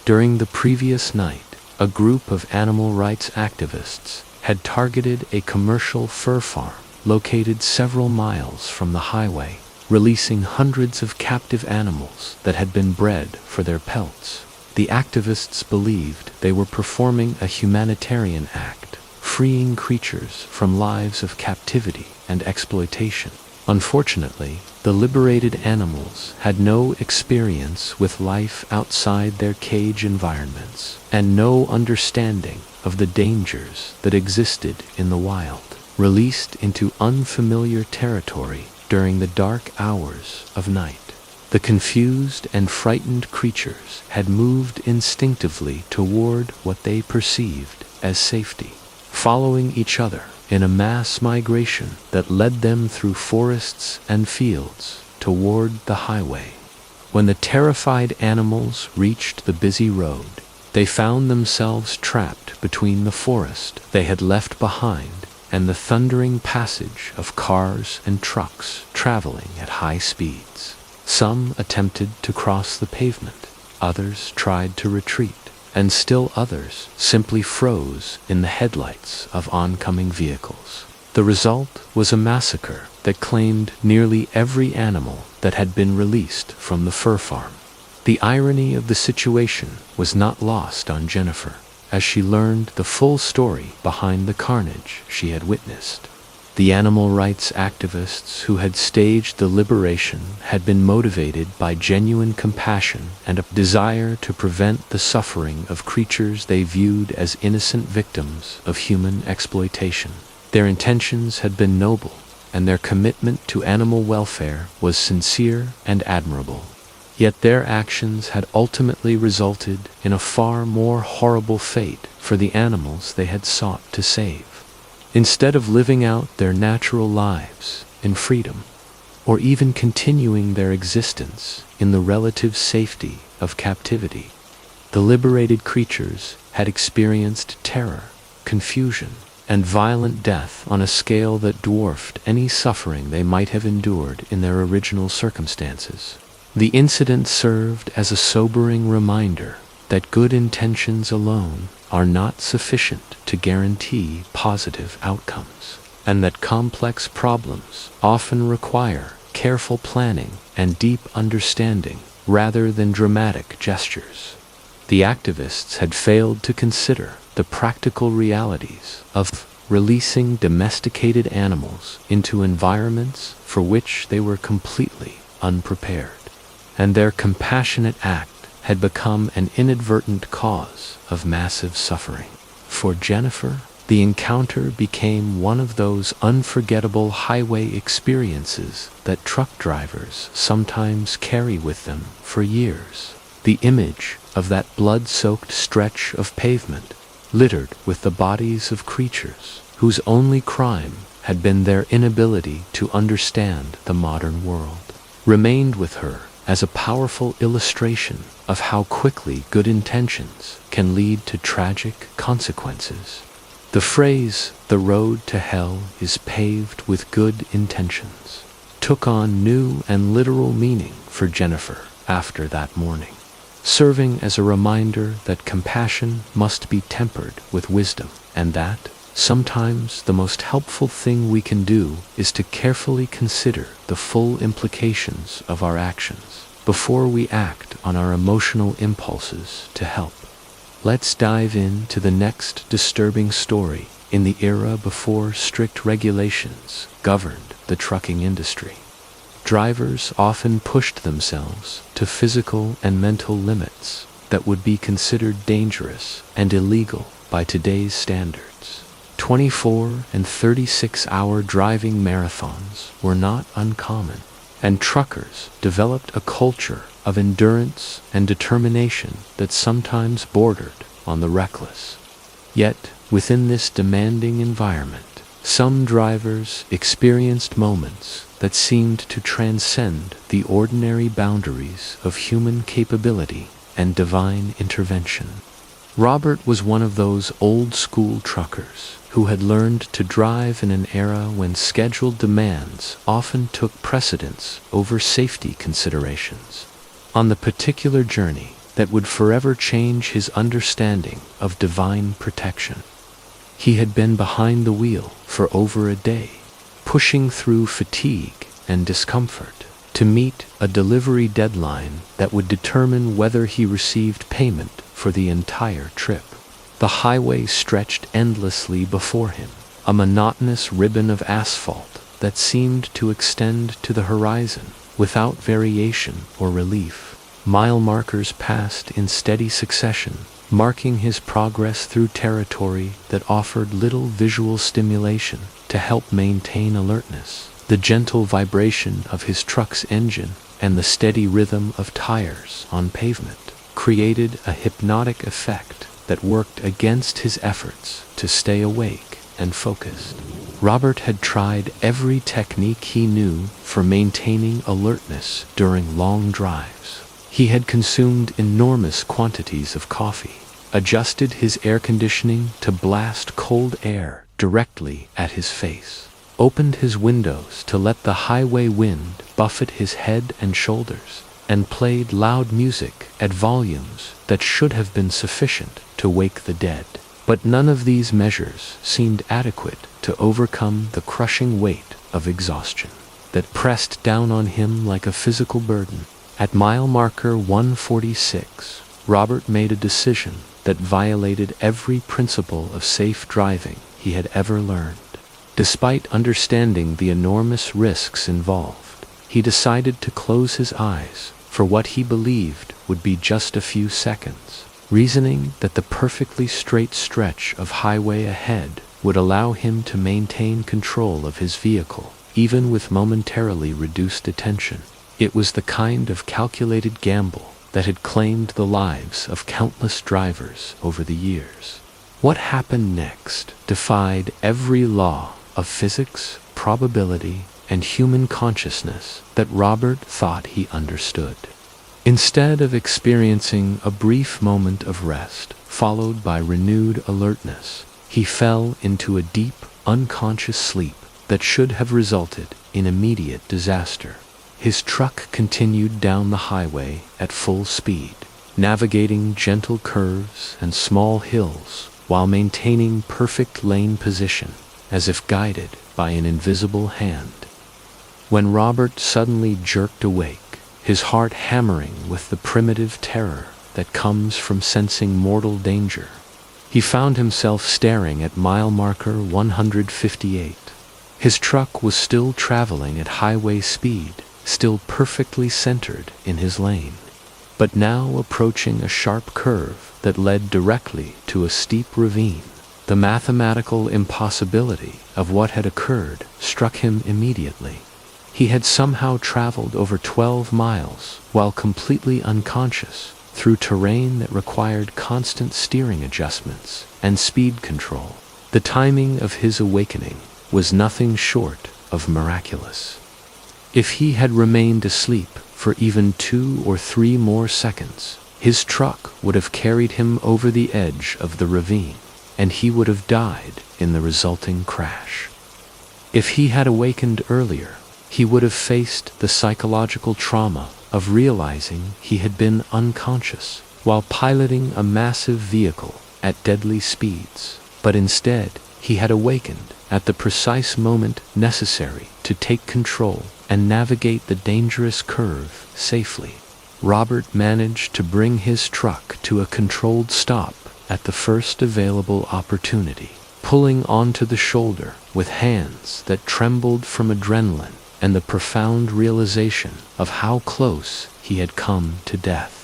During the previous night, a group of animal rights activists had targeted a commercial fur farm located several miles from the highway, releasing hundreds of captive animals that had been bred for their pelts. The activists believed they were performing a humanitarian act, freeing creatures from lives of captivity and exploitation. Unfortunately, the liberated animals had no experience with life outside their cage environments and no understanding of the dangers that existed in the wild. Released into unfamiliar territory during the dark hours of night, the The confused and frightened creatures had moved instinctively toward what they perceived as safety, following each other in a mass migration that led them through forests and fields toward the highway. When the terrified animals reached the busy road, they found themselves trapped between the forest they had left behind and the thundering passage of cars and trucks traveling at high speeds. Some attempted to cross the pavement, others tried to retreat, and still others simply froze in the headlights of oncoming vehicles. The result was a massacre that claimed nearly every animal that had been released from the fur farm. The irony of the situation was not lost on Jennifer, as she learned the full story behind the carnage she had witnessed. The animal rights activists who had staged the liberation had been motivated by genuine compassion and a desire to prevent the suffering of creatures they viewed as innocent victims of human exploitation. Their intentions had been noble, and their commitment to animal welfare was sincere and admirable. Yet their actions had ultimately resulted in a far more horrible fate for the animals they had sought to save. Instead of living out their natural lives in freedom, or even continuing their existence in the relative safety of captivity, the liberated creatures had experienced terror, confusion, and violent death on a scale that dwarfed any suffering they might have endured in their original circumstances. The incident served as a sobering reminder that good intentions alone are not sufficient to guarantee positive outcomes, and that complex problems often require careful planning and deep understanding rather than dramatic gestures. The activists had failed to consider the practical realities of releasing domesticated animals into environments for which they were completely unprepared, and their compassionate act had become an inadvertent cause of massive suffering. For Jennifer, the encounter became one of those unforgettable highway experiences that truck drivers sometimes carry with them for years. The image of that blood-soaked stretch of pavement, littered with the bodies of creatures whose only crime had been their inability to understand the modern world, remained with her as a powerful illustration of how quickly good intentions can lead to tragic consequences. The phrase, "the road to hell is paved with good intentions," took on new and literal meaning for Jennifer after that morning, serving as a reminder that compassion must be tempered with wisdom, and that sometimes the most helpful thing we can do is to carefully consider the full implications of our actions before we act on our emotional impulses to help. Let's dive into the next disturbing story in the era before strict regulations governed the trucking industry. Drivers often pushed themselves to physical and mental limits that would be considered dangerous and illegal by today's standards. 24 and 36-hour driving marathons were not uncommon, and truckers developed a culture of endurance and determination that sometimes bordered on the reckless. Yet, within this demanding environment, some drivers experienced moments that seemed to transcend the ordinary boundaries of human capability and divine intervention. Robert was one of those old-school truckers who had learned to drive in an era when scheduled demands often took precedence over safety considerations. On the particular journey that would forever change his understanding of divine protection, he had been behind the wheel for over a day, pushing through fatigue and discomfort to meet a delivery deadline that would determine whether he received payment for the entire trip. The highway stretched endlessly before him, a monotonous ribbon of asphalt that seemed to extend to the horizon without variation or relief. Mile markers passed in steady succession, marking his progress through territory that offered little visual stimulation to help maintain alertness. The gentle vibration of his truck's engine and the steady rhythm of tires on pavement created a hypnotic effect that worked against his efforts to stay awake and focused. Robert had tried every technique he knew for maintaining alertness during long drives. He had consumed enormous quantities of coffee, adjusted his air conditioning to blast cold air directly at his face, opened his windows to let the highway wind buffet his head and shoulders, and played loud music at volumes that should have been sufficient to wake the dead. But none of these measures seemed adequate to overcome the crushing weight of exhaustion that pressed down on him like a physical burden. At mile marker 146, Robert made a decision that violated every principle of safe driving he had ever learned. Despite understanding the enormous risks involved, he decided to close his eyes for what he believed would be just a few seconds, reasoning that the perfectly straight stretch of highway ahead would allow him to maintain control of his vehicle, even with momentarily reduced attention. It was the kind of calculated gamble that had claimed the lives of countless drivers over the years. What happened next defied every law of physics, probability, and human consciousness that Robert thought he understood. Instead of experiencing a brief moment of rest, followed by renewed alertness, he fell into a deep, unconscious sleep that should have resulted in immediate disaster. His truck continued down the highway at full speed, navigating gentle curves and small hills while maintaining perfect lane position, as if guided by an invisible hand. When Robert suddenly jerked awake, his heart hammering with the primitive terror that comes from sensing mortal danger, he found himself staring at mile marker 158. His truck was still traveling at highway speed, still perfectly centered in his lane, but now approaching a sharp curve that led directly to a steep ravine. The mathematical impossibility of what had occurred struck him immediately. He had somehow traveled over 12 miles while completely unconscious through terrain that required constant steering adjustments and speed control. The timing of his awakening was nothing short of miraculous. If he had remained asleep for even 2 or 3 more seconds, his truck would have carried him over the edge of the ravine, and he would have died in the resulting crash. If he had awakened earlier, he would have faced the psychological trauma of realizing he had been unconscious while piloting a massive vehicle at deadly speeds. But instead, he had awakened at the precise moment necessary to take control and navigate the dangerous curve safely. Robert managed to bring his truck to a controlled stop at the first available opportunity, pulling onto the shoulder with hands that trembled from adrenaline and the profound realization of how close he had come to death.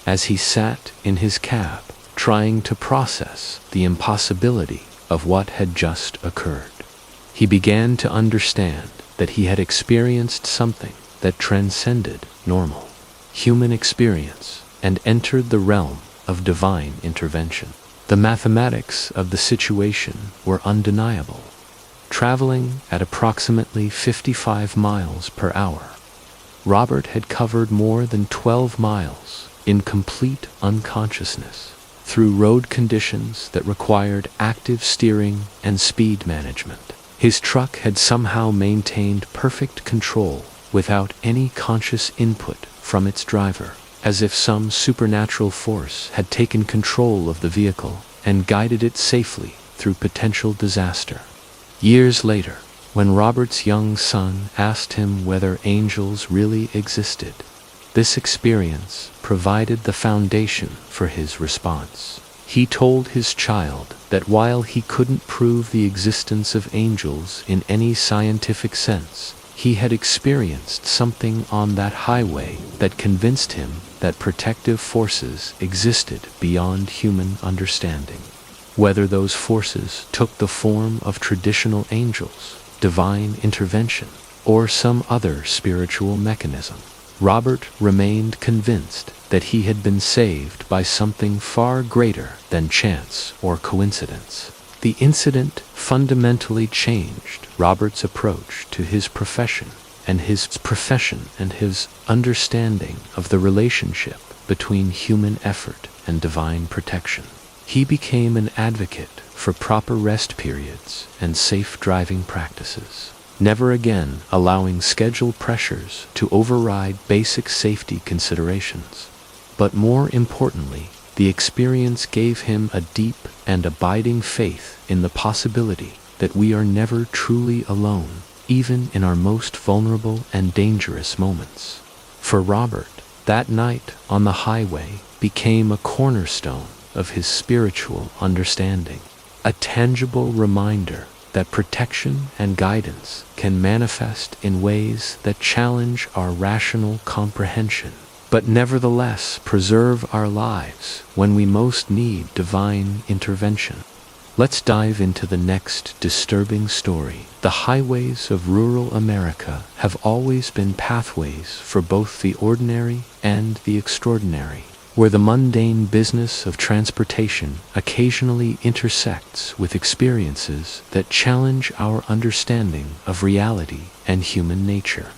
As he sat in his cab, trying to process the impossibility of what had just occurred, he began to understand that he had experienced something that transcended normal human experience and entered the realm of divine intervention. The mathematics of the situation were undeniable. Traveling at approximately 55 miles per hour, Robert had covered more than 12 miles in complete unconsciousness through road conditions that required active steering and speed management. His truck had somehow maintained perfect control without any conscious input from its driver, as if some supernatural force had taken control of the vehicle and guided it safely through potential disaster. Years later, when Robert's young son asked him whether angels really existed, this experience provided the foundation for his response. He told his child that while he couldn't prove the existence of angels in any scientific sense, he had experienced something on that highway that convinced him that protective forces existed beyond human understanding. Whether those forces took the form of traditional angels, divine intervention, or some other spiritual mechanism, Robert remained convinced that he had been saved by something far greater than chance or coincidence. The incident fundamentally changed Robert's approach to his profession and his understanding of the relationship between human effort and divine protection. He became an advocate for proper rest periods and safe driving practices, never again allowing schedule pressures to override basic safety considerations. But more importantly, the experience gave him a deep and abiding faith in the possibility that we are never truly alone, even in our most vulnerable and dangerous moments. For Robert, that night on the highway became a cornerstone of his spiritual understanding, a tangible reminder that protection and guidance can manifest in ways that challenge our rational comprehension, but nevertheless preserve our lives when we most need divine intervention. Let's dive into the next disturbing story. The highways of rural America have always been pathways for both the ordinary and the extraordinary, where the mundane business of transportation occasionally intersects with experiences that challenge our understanding of reality and human nature.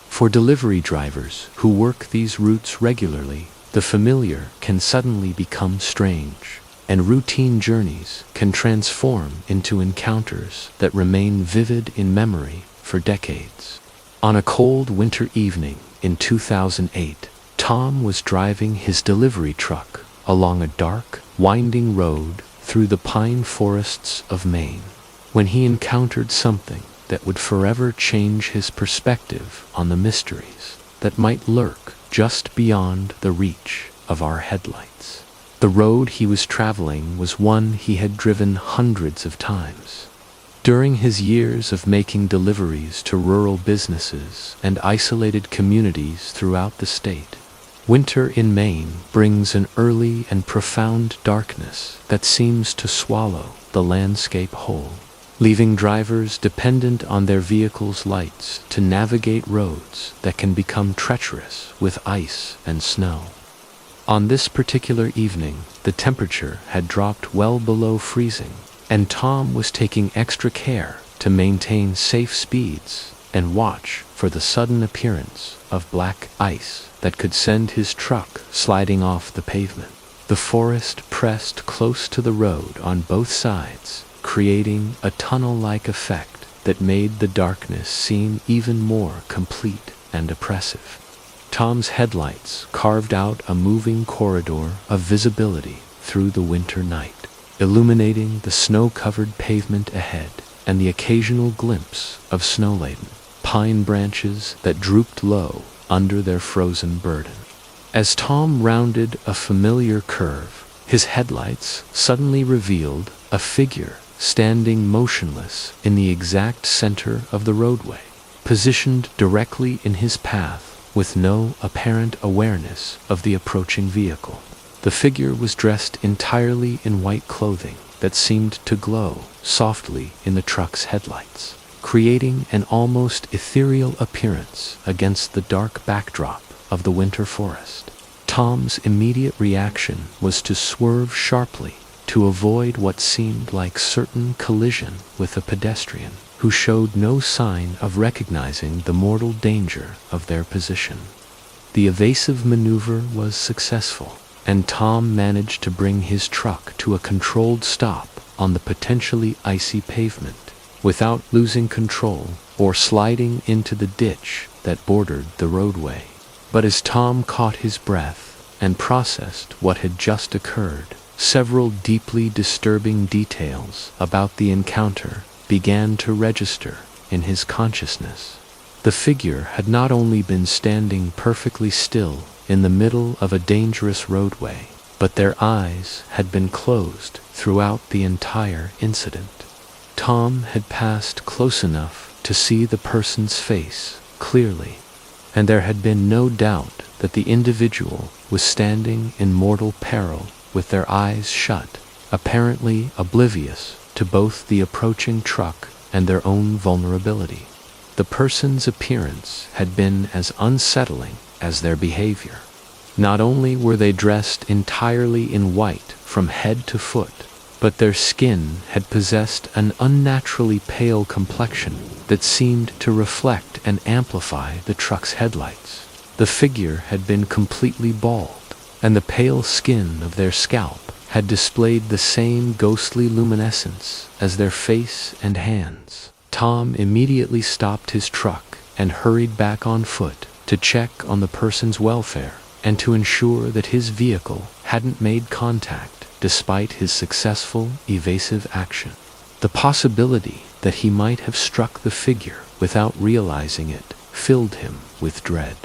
For delivery drivers who work these routes regularly, the familiar can suddenly become strange, and routine journeys can transform into encounters that remain vivid in memory for decades. On a cold winter evening in 2008, Tom was driving his delivery truck along a dark, winding road through the pine forests of Maine, when he encountered something that would forever change his perspective on the mysteries that might lurk just beyond the reach of our headlights. The road he was traveling was one he had driven hundreds of times. During his years of making deliveries to rural businesses and isolated communities throughout the state, winter in Maine brings an early and profound darkness that seems to swallow the landscape whole, leaving drivers dependent on their vehicles' lights to navigate roads that can become treacherous with ice and snow. On this particular evening, the temperature had dropped well below freezing, and Tom was taking extra care to maintain safe speeds and watch for the sudden appearance of black ice that could send his truck sliding off the pavement. The forest pressed close to the road on both sides, creating a tunnel-like effect that made the darkness seem even more complete and oppressive. Tom's headlights carved out a moving corridor of visibility through the winter night, illuminating the snow-covered pavement ahead and the occasional glimpse of snow-laden pine branches that drooped low under their frozen burden. As Tom rounded a familiar curve, his headlights suddenly revealed a figure standing motionless in the exact center of the roadway, positioned directly in his path with no apparent awareness of the approaching vehicle. The figure was dressed entirely in white clothing that seemed to glow softly in the truck's headlights, creating an almost ethereal appearance against the dark backdrop of the winter forest. Tom's immediate reaction was to swerve sharply to avoid what seemed like certain collision with a pedestrian who showed no sign of recognizing the mortal danger of their position. The evasive maneuver was successful, and Tom managed to bring his truck to a controlled stop on the potentially icy pavement without losing control or sliding into the ditch that bordered the roadway. But as Tom caught his breath and processed what had just occurred, several deeply disturbing details about the encounter began to register in his consciousness. The figure had not only been standing perfectly still in the middle of a dangerous roadway, but their eyes had been closed throughout the entire incident. Tom had passed close enough to see the person's face clearly, and there had been no doubt that the individual was standing in mortal peril with their eyes shut, apparently oblivious to both the approaching truck and their own vulnerability. The person's appearance had been as unsettling as their behavior. Not only were they dressed entirely in white from head to foot, but their skin had possessed an unnaturally pale complexion that seemed to reflect and amplify the truck's headlights. The figure had been completely bald, and the pale skin of their scalp had displayed the same ghostly luminescence as their face and hands. Tom immediately stopped his truck and hurried back on foot to check on the person's welfare and to ensure that his vehicle hadn't made contact despite his successful evasive action. The possibility that he might have struck the figure without realizing it filled him with dread,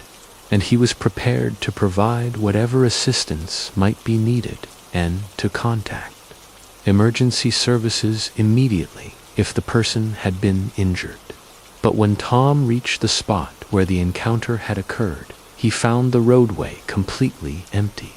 and he was prepared to provide whatever assistance might be needed and to contact emergency services immediately if the person had been injured. But when Tom reached the spot where the encounter had occurred, he found the roadway completely empty.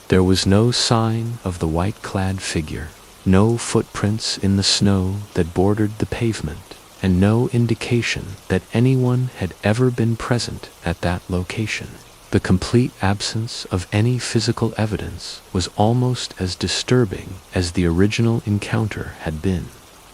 There was no sign of the white-clad figure, no footprints in the snow that bordered the pavement, and no indication that anyone had ever been present at that location. The complete absence of any physical evidence was almost as disturbing as the original encounter had been.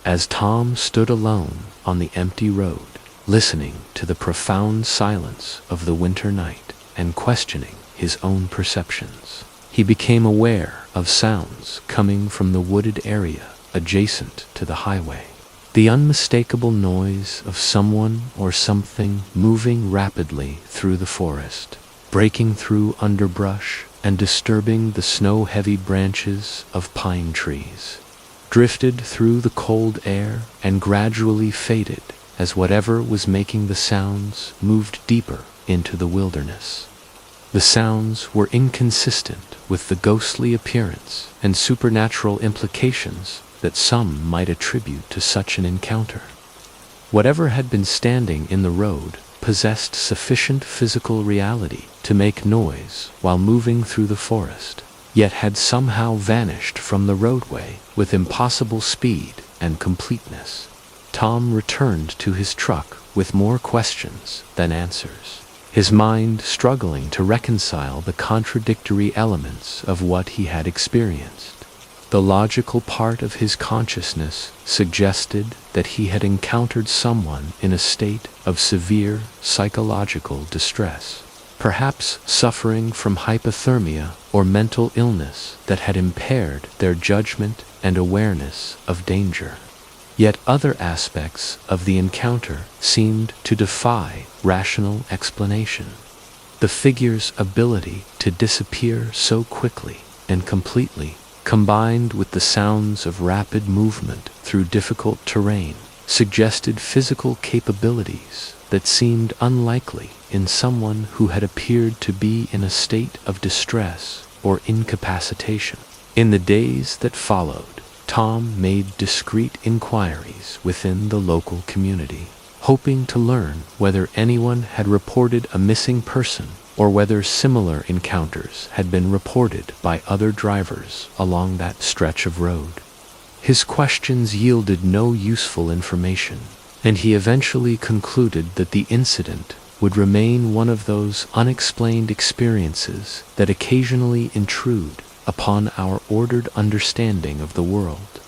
As Tom stood alone on the empty road, listening to the profound silence of the winter night and questioning his own perceptions, he became aware of sounds coming from the wooded area adjacent to the highway. The unmistakable noise of someone or something moving rapidly through the forest, breaking through underbrush and disturbing the snow-heavy branches of pine trees, drifted through the cold air and gradually faded as whatever was making the sounds moved deeper into the wilderness. The sounds were inconsistent with the ghostly appearance and supernatural implications that some might attribute to such an encounter. Whatever had been standing in the road possessed sufficient physical reality to make noise while moving through the forest, yet had somehow vanished from the roadway with impossible speed and completeness. Tom returned to his truck with more questions than answers, his mind struggling to reconcile the contradictory elements of what he had experienced. The logical part of his consciousness suggested that he had encountered someone in a state of severe psychological distress, perhaps suffering from hypothermia or mental illness that had impaired their judgment and awareness of danger. Yet other aspects of the encounter seemed to defy rational explanation. The figure's ability to disappear so quickly and completely, combined with the sounds of rapid movement through difficult terrain, suggested physical capabilities that seemed unlikely in someone who had appeared to be in a state of distress or incapacitation. In the days that followed, Tom made discreet inquiries within the local community, hoping to learn whether anyone had reported a missing person or whether similar encounters had been reported by other drivers along that stretch of road. His questions yielded no useful information, and he eventually concluded that the incident would remain one of those unexplained experiences that occasionally intrude upon our ordered understanding of the world.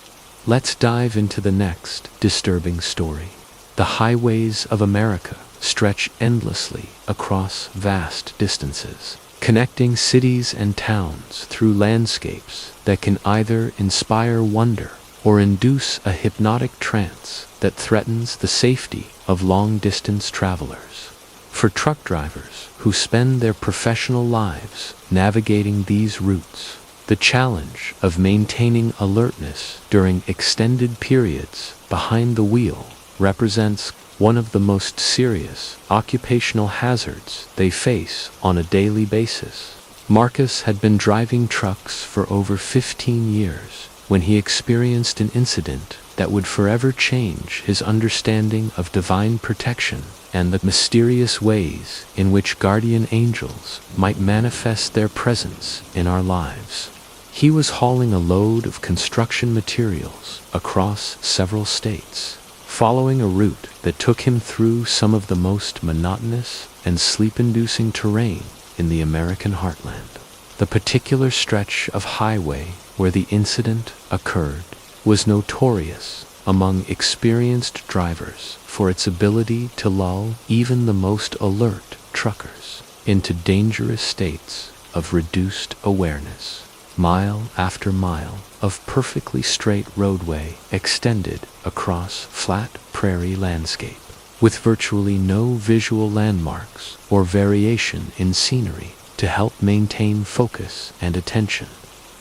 Let's dive into the next disturbing story. The highways of America stretch endlessly across vast distances, connecting cities and towns through landscapes that can either inspire wonder or induce a hypnotic trance that threatens the safety of long-distance travelers. For truck drivers who spend their professional lives navigating these routes, the challenge of maintaining alertness during extended periods behind the wheel represents one of the most serious occupational hazards they face on a daily basis. Marcus had been driving trucks for over 15 years when he experienced an incident that would forever change his understanding of divine protection and the mysterious ways in which guardian angels might manifest their presence in our lives. He was hauling a load of construction materials across several states, following a route that took him through some of the most monotonous and sleep-inducing terrain in the American heartland. The particular stretch of highway where the incident occurred was notorious among experienced drivers for its ability to lull even the most alert truckers into dangerous states of reduced awareness. Mile after mile of perfectly straight roadway extended across flat prairie landscape, with virtually no visual landmarks or variation in scenery to help maintain focus and attention.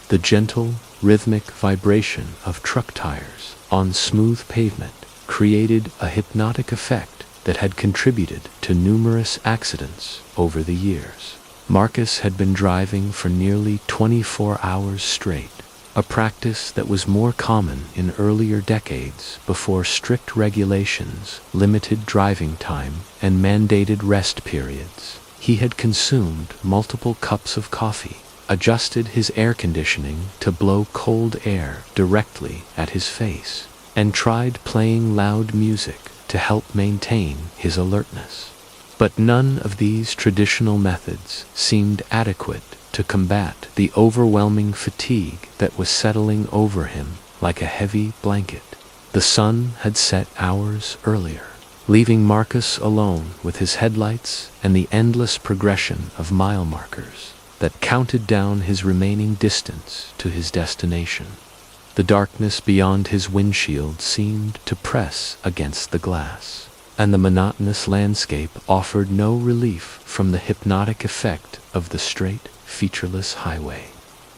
The gentle, rhythmic vibration of truck tires on smooth pavement created a hypnotic effect that had contributed to numerous accidents over the years. Marcus had been driving for nearly 24 hours straight, a practice that was more common in earlier decades before strict regulations limited driving time and mandated rest periods. He had consumed multiple cups of coffee, adjusted his air conditioning to blow cold air directly at his face, and tried playing loud music to help maintain his alertness. But none of these traditional methods seemed adequate to combat the overwhelming fatigue that was settling over him like a heavy blanket. The sun had set hours earlier, leaving Marcus alone with his headlights and the endless progression of mile markers that counted down his remaining distance to his destination. The darkness beyond his windshield seemed to press against the glass, and the monotonous landscape offered no relief from the hypnotic effect of the straight, featureless highway.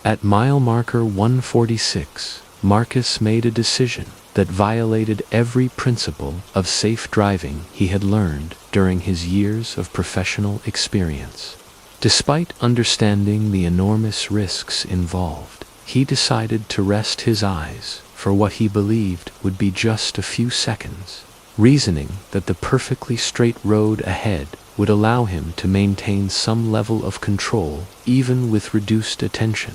At mile marker 146, Marcus made a decision that violated every principle of safe driving he had learned during his years of professional experience. Despite understanding the enormous risks involved, he decided to rest his eyes for what he believed would be just a few seconds, reasoning that the perfectly straight road ahead would allow him to maintain some level of control even with reduced attention.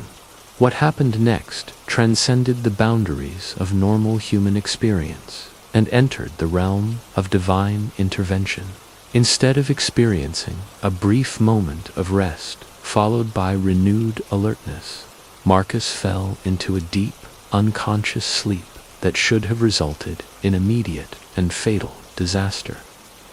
What happened next transcended the boundaries of normal human experience and entered the realm of divine intervention. Instead of experiencing a brief moment of rest followed by renewed alertness, Marcus fell into a deep, unconscious sleep that should have resulted in immediate and fatal disaster.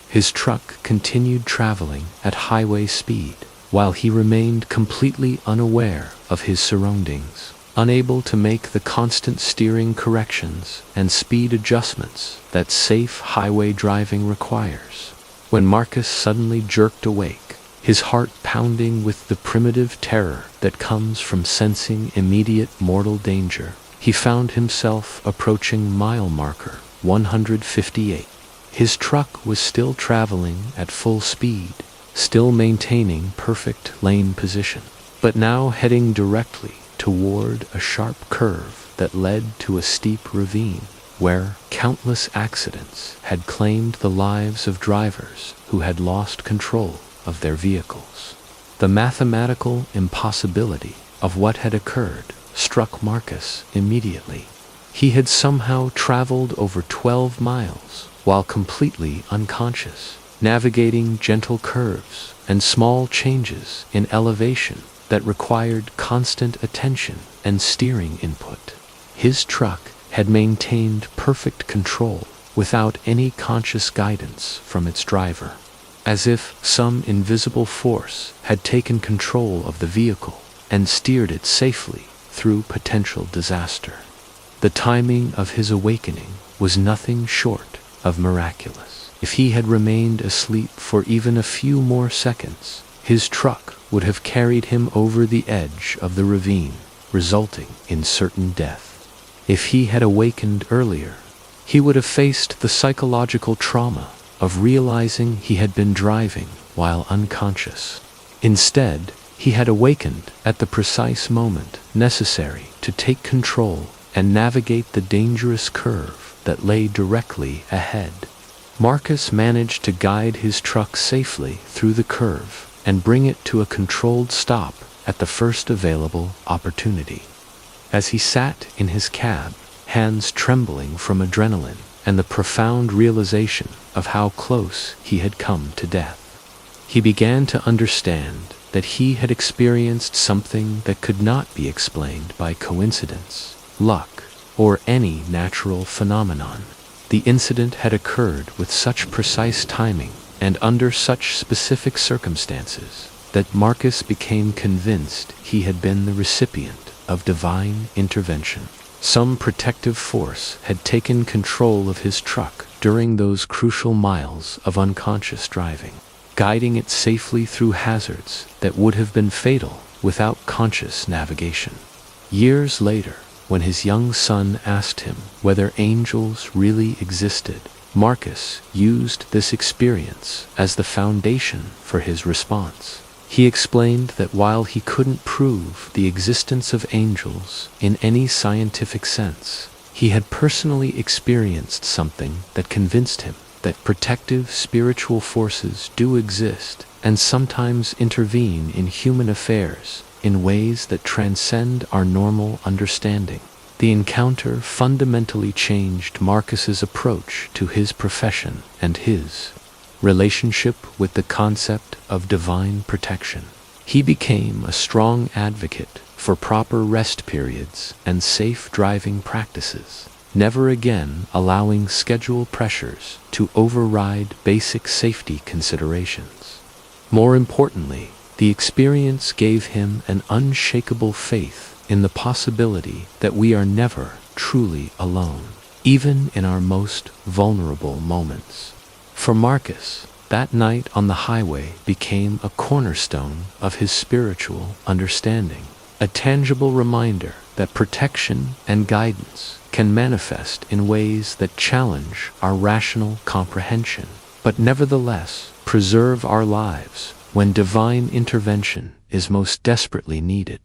His truck continued traveling at highway speed, while he remained completely unaware of his surroundings, unable to make the constant steering corrections and speed adjustments that safe highway driving requires. When Marcus suddenly jerked awake, his heart pounding with the primitive terror that comes from sensing immediate mortal danger, he found himself approaching mile marker 158. His truck was still traveling at full speed, still maintaining perfect lane position, but now heading directly toward a sharp curve that led to a steep ravine where countless accidents had claimed the lives of drivers who had lost control of their vehicles. The mathematical impossibility of what had occurred struck Marcus immediately. He had somehow traveled over 12 miles while completely unconscious, navigating gentle curves and small changes in elevation that required constant attention and steering input. His truck had maintained perfect control without any conscious guidance from its driver, as if some invisible force had taken control of the vehicle and steered it safely through potential disaster. The timing of his awakening was nothing short of miraculous. If he had remained asleep for even a few more seconds, his truck would have carried him over the edge of the ravine, resulting in certain death. If he had awakened earlier, he would have faced the psychological trauma of realizing he had been driving while unconscious. Instead, he had awakened at the precise moment necessary to take control and navigate the dangerous curve that lay directly ahead. Marcus managed to guide his truck safely through the curve and bring it to a controlled stop at the first available opportunity. As he sat in his cab, hands trembling from adrenaline and the profound realization of how close he had come to death, he began to understand that he had experienced something that could not be explained by coincidence, luck, or any natural phenomenon. The incident had occurred with such precise timing and under such specific circumstances that Marcus became convinced he had been the recipient of divine intervention. Some protective force had taken control of his truck during those crucial miles of unconscious driving, guiding it safely through hazards that would have been fatal without conscious navigation. Years later, when his young son asked him whether angels really existed, Marcus used this experience as the foundation for his response. He explained that while he couldn't prove the existence of angels in any scientific sense, he had personally experienced something that convinced him that protective spiritual forces do exist and sometimes intervene in human affairs in ways that transcend our normal understanding. The encounter fundamentally changed Marcus's approach to his profession and his relationship with the concept of divine protection. He became a strong advocate for proper rest periods and safe driving practices, never again allowing schedule pressures to override basic safety considerations. More importantly, the experience gave him an unshakable faith in the possibility that we are never truly alone, even in our most vulnerable moments. For Marcus, that night on the highway became a cornerstone of his spiritual understanding, a tangible reminder that protection and guidance can manifest in ways that challenge our rational comprehension, but nevertheless preserve our lives when divine intervention is most desperately needed.